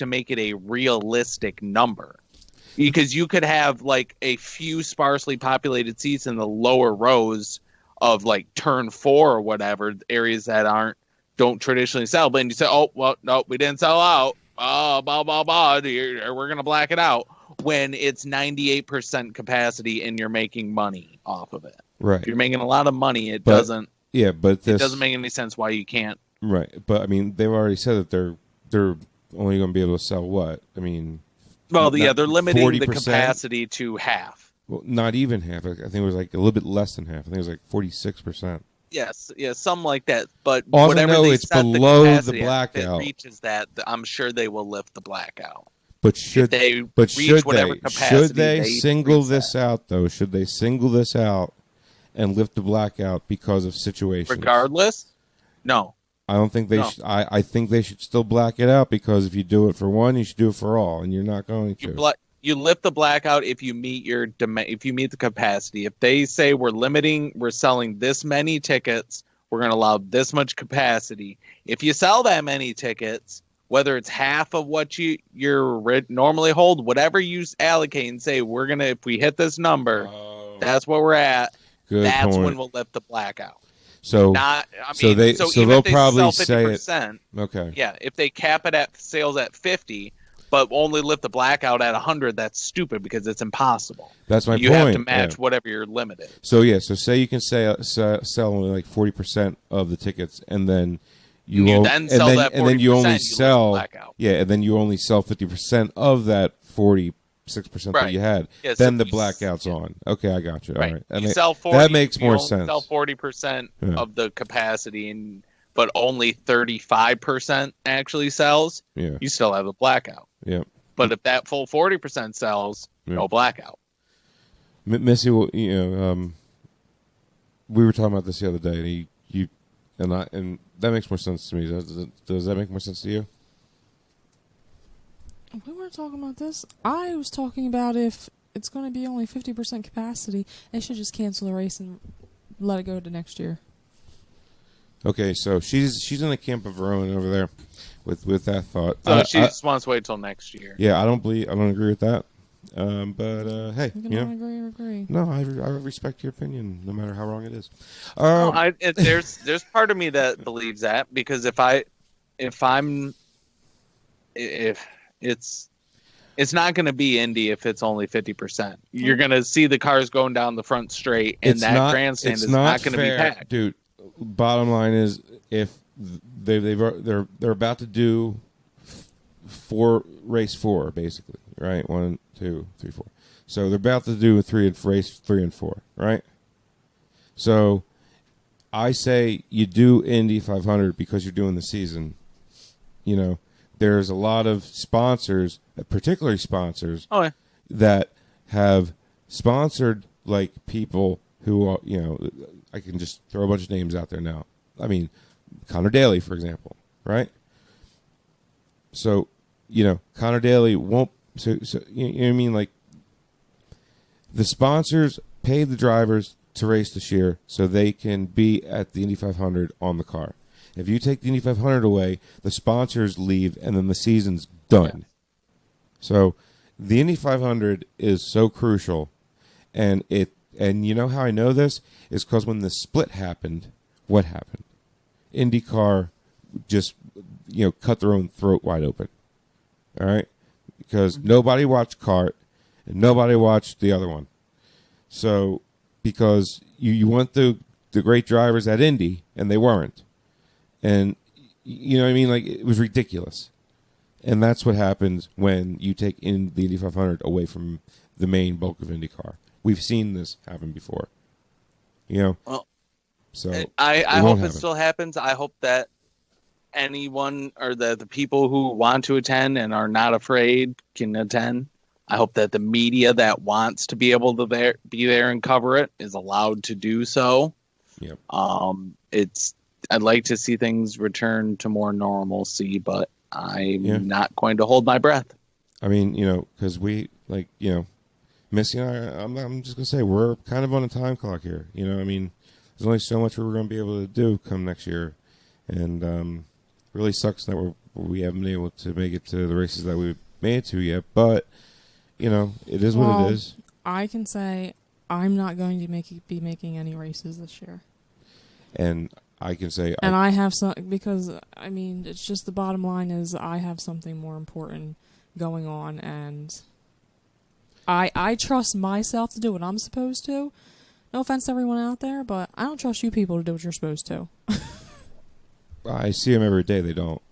make it a realistic number. Because you could have like a few sparsely populated seats in the lower rows of like turn 4 or whatever, areas that don't traditionally sell. But you say, oh, well, no, we didn't sell out. Blah, blah, blah. We're going to black it out when it's 98% capacity and you're making money off of it.
Right.
If you're making a lot of money, it doesn't make any sense why you can't.
Right. But I mean, they've already said that they're only going to be able to sell what? I mean,
well, they're limiting
40%?
The capacity to half.
Well, not even half. I think it was like a little bit less than half. I think it was like 46%.
Yes, something like that. But
also,
whatever
no,
they
it's
set
below the
blackout. If
blackout.
it reaches that, I'm sure they will lift the blackout.
But should they single this out though? Should they single this out and lift the blackout because of situations?
Regardless, no.
I don't think they. I think they should still black it out because if you do it for one, you should do it for all, and you're not going to.
You lift the blackout if you meet the capacity. If they say we're selling this many tickets, we're going to allow this much capacity. If you sell that many tickets, whether it's half of what you're normally hold, whatever you allocate and say if we hit this number, that's what we're at. That's when we'll lift the blackout.
So they'll probably say it. Okay.
Yeah, if they cap it at sales at 50, but only lift the blackout at 100, that's stupid because it's impossible.
That's my point.
You have to match whatever your limit is.
So so say you can sell only like 40% of the tickets, and then you only sell and then you only sell 50% of that 46% that you had. Yeah, then the blackout's on. Okay, I got you.
Right.
All right.
You sell 40,
that makes more sense.
Sell 40% of the capacity, but only 35% actually sells.
Yeah.
You still have a blackout.
Yeah.
But if that full 40% sells, no blackout.
Missy, we were talking about this the other day, and that makes more sense to me. Does that make more sense to you?
We weren't talking about this. I was talking about if it's going to be only 50% capacity, they should just cancel the race and let it go to next year.
Okay, so she's in a camp of her own over there with that thought.
So she just wants to wait till next year.
Yeah, I don't agree with that. But hey,
you can agree.
No, I respect your opinion, no matter how wrong it is.
There's part of me that believes that because if it's not going to be Indy if it's only 50%. You're going to see the cars going down the front straight, and grandstand is not going to be packed,
dude. Bottom line is, if they're about to do race 4 basically, right? 1, 2, 3, 4. So they're about to do race 3 and 4, right? So I say you do Indy 500 because you're doing the season. There's a lot of sponsors, particularly sponsors, that have sponsored like people who are, I can just throw a bunch of names out there now. I mean, Connor Daly, for example, right? So, Connor Daly won't. So you know what I mean? Like, the sponsors pay the drivers to race this year so they can be at the Indy 500 on the car. If you take the Indy 500 away, the sponsors leave, and then the season's done. Yeah. So the Indy 500 is so crucial, and you know how I know this is because when the split happened, what happened? IndyCar just cut their own throat wide open. All right, because nobody watched CART and nobody watched the other one. So because you want the great drivers at Indy, and they weren't. And you know what I mean? Like, it was ridiculous. And that's what happens when you take in the Indy 500 away from the main bulk of IndyCar. We've seen this happen before. You know?
Well,
so
I
won't
hope
happen.
it still happens. I hope that anyone or the people who want to attend and are not afraid can attend. I hope that the media that wants to be able to be there and cover it is allowed to do so.
Yep.
I'd like to see things return to more normalcy, but I'm not going to hold my breath.
I mean, you know, because we, like, you know, Missy and I, I'm just going to say, we're kind of on a time clock here. You know, I mean, there's only so much we're going to be able to do come next year. And really sucks that we haven't been able to make it to the races that we've made it to yet. But, you know, it is what it is.
I can say I'm not going to be making any races this year.
And I can say...
And I have some... Because, I mean, it's just the bottom line is I have something more important going on, and I trust myself to do what I'm supposed to. No offense to everyone out there, but I don't trust you people to do what you're supposed to.
I see them every day. They don't.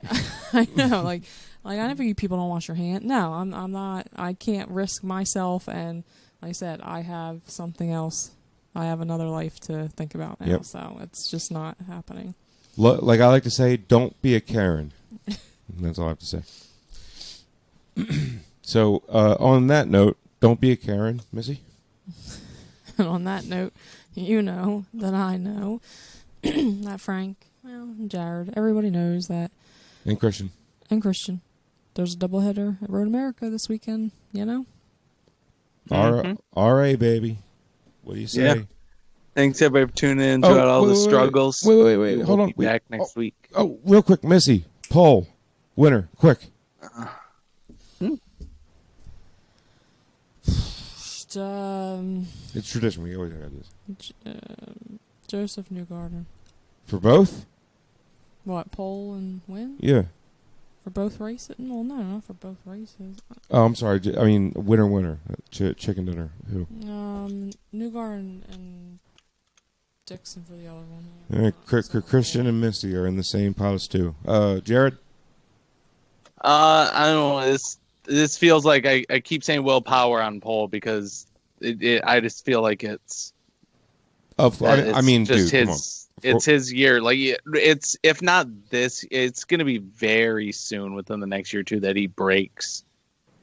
I know, like I never you people don't wash your hands. No, I'm not. I can't risk myself, and like I said, I have something else. I have another life to think about now, so it's just not happening.
Like I like to say, don't be a Karen. That's all I have to say. So, on that note, don't be a Karen, Missy.
And on that note, you know that I know that Frank, well, Jared, everybody knows that.
And Kristian.
There's a doubleheader at Road America this weekend, you know?
R.A., baby. What do you say? Yeah.
Thanks, everybody, for tuning in throughout all the struggles.
Wait. Hold on.
We'll be back next week.
Oh, real quick, Missy. Poll. Winner. Quick. It's tradition. We always have this.
Joseph Newgarden.
For both?
What, pole and win?
Yeah.
For both races? Well, no, not for both races.
Oh, I'm sorry. I mean, winner. Chicken dinner. Who?
Newgarden and Dixon for the other one.
All right, Kristian and Missy are in the same pot as two. Jared?
I don't know. This feels like I keep saying willpower on pole because I just feel like it's.
I mean,
just
dude,
it's his year. Like it's if not this, it's going to be very soon within the next year or two that he breaks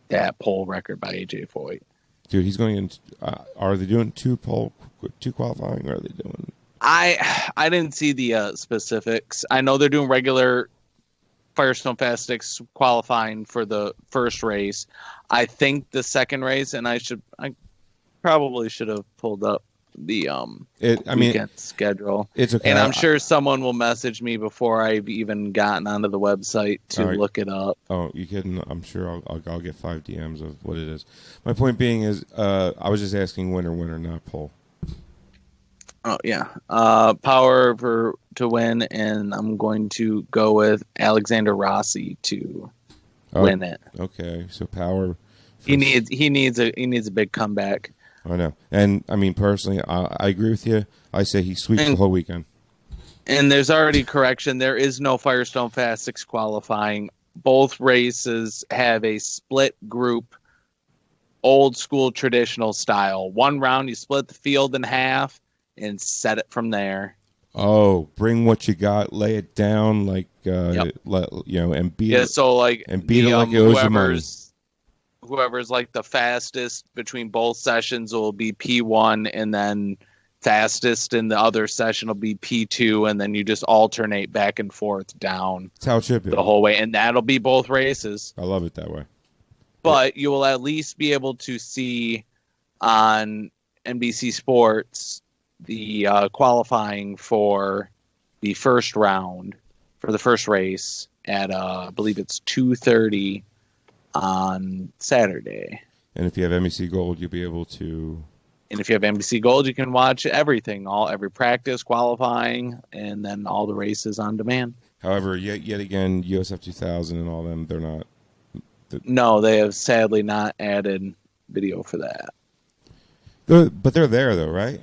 that pole record by AJ Foyt.
Dude, he's going in. Are they doing two qualifying? Or are they doing?
I didn't see the specifics. I know they're doing regular Firestone Fast Six qualifying for the first race. I think the second race, and I probably should have pulled up the weekend schedule.
It's okay,
and I'm sure someone will message me before I've even gotten onto the website to look it up.
Oh, you kidding? I'm sure I'll get 5 DMs of what it is. My point being is, I was just asking winner, not pole.
Oh yeah, power to win, and I'm going to go with Alexander Rossi to win it.
Okay, so power.
He needs a big comeback.
I know, and I mean personally, I agree with you. I say he sweeps the whole weekend.
And there's already correction. There is no Firestone Fast Six qualifying. Both races have a split group, old school traditional style. One round, you split the field in half and set it from there.
Oh, bring what you got, lay it down, like and beat it.
So like
and beat it like it owes you money.
Whoever's like the fastest between both sessions will be P1, and then fastest in the other session will be P2, and then you just alternate back and forth down.
That's how it should be.
The whole way, and that'll be both races.
I love it that way.
But you will at least be able to see on NBC Sports the qualifying for the first round for the first race at I believe it's 2:30 on Saturday.
And if you have NBC Gold, you'll be able to.
And if you have NBC Gold, you can watch everything, every practice, qualifying, and then all the races on demand.
However, yet again, USF 2000 and all them, they're not.
No, they have sadly not added video for that.
But they're there though, right?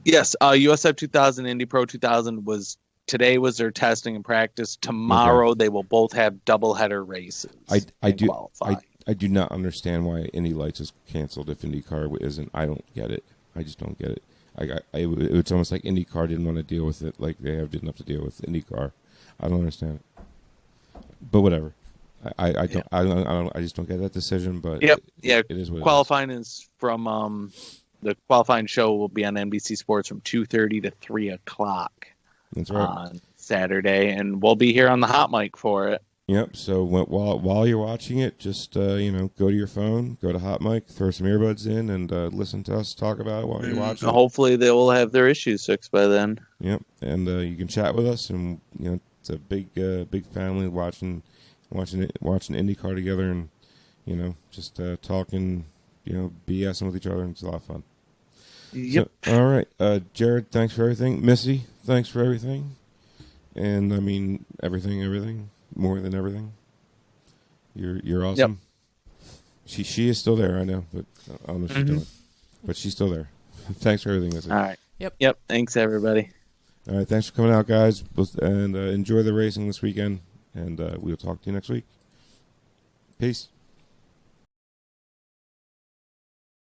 Yes, USF 2000, Indy Pro 2000 was today was their testing and practice. Tomorrow they will both have doubleheader races.
I do not understand why Indy Lights is canceled if IndyCar isn't. I don't get it. I just don't get it. It's almost like IndyCar didn't want to deal with it like they didn't have to deal with IndyCar. I don't understand it. But whatever. I just don't get that decision. But
it
is what
qualifying is from the qualifying show will be on NBC Sports from 2:30 to 3 o'clock.
That's right.
On Saturday, and we'll be here on the hot mic for it.
Yep. So while you're watching it, just go to your phone, go to Hot Mic, throw some earbuds in, and listen to us talk about it while you're watching.
Hopefully, they will have their issues fixed by then.
Yep. And you can chat with us, and it's a big family watching IndyCar together, and just talking, BSing with each other, and it's a lot of fun.
Yep.
So, all right, Jared, thanks for everything. Missy, thanks for everything. And I mean everything, more than everything. You're awesome. Yep. She is still there, I know, but I don't know if she's doing. But she's still there. Thanks for everything, Missy.
All right. Yep. Thanks, everybody.
All right, thanks for coming out, guys, and enjoy the racing this weekend. And we'll talk to you next week. Peace.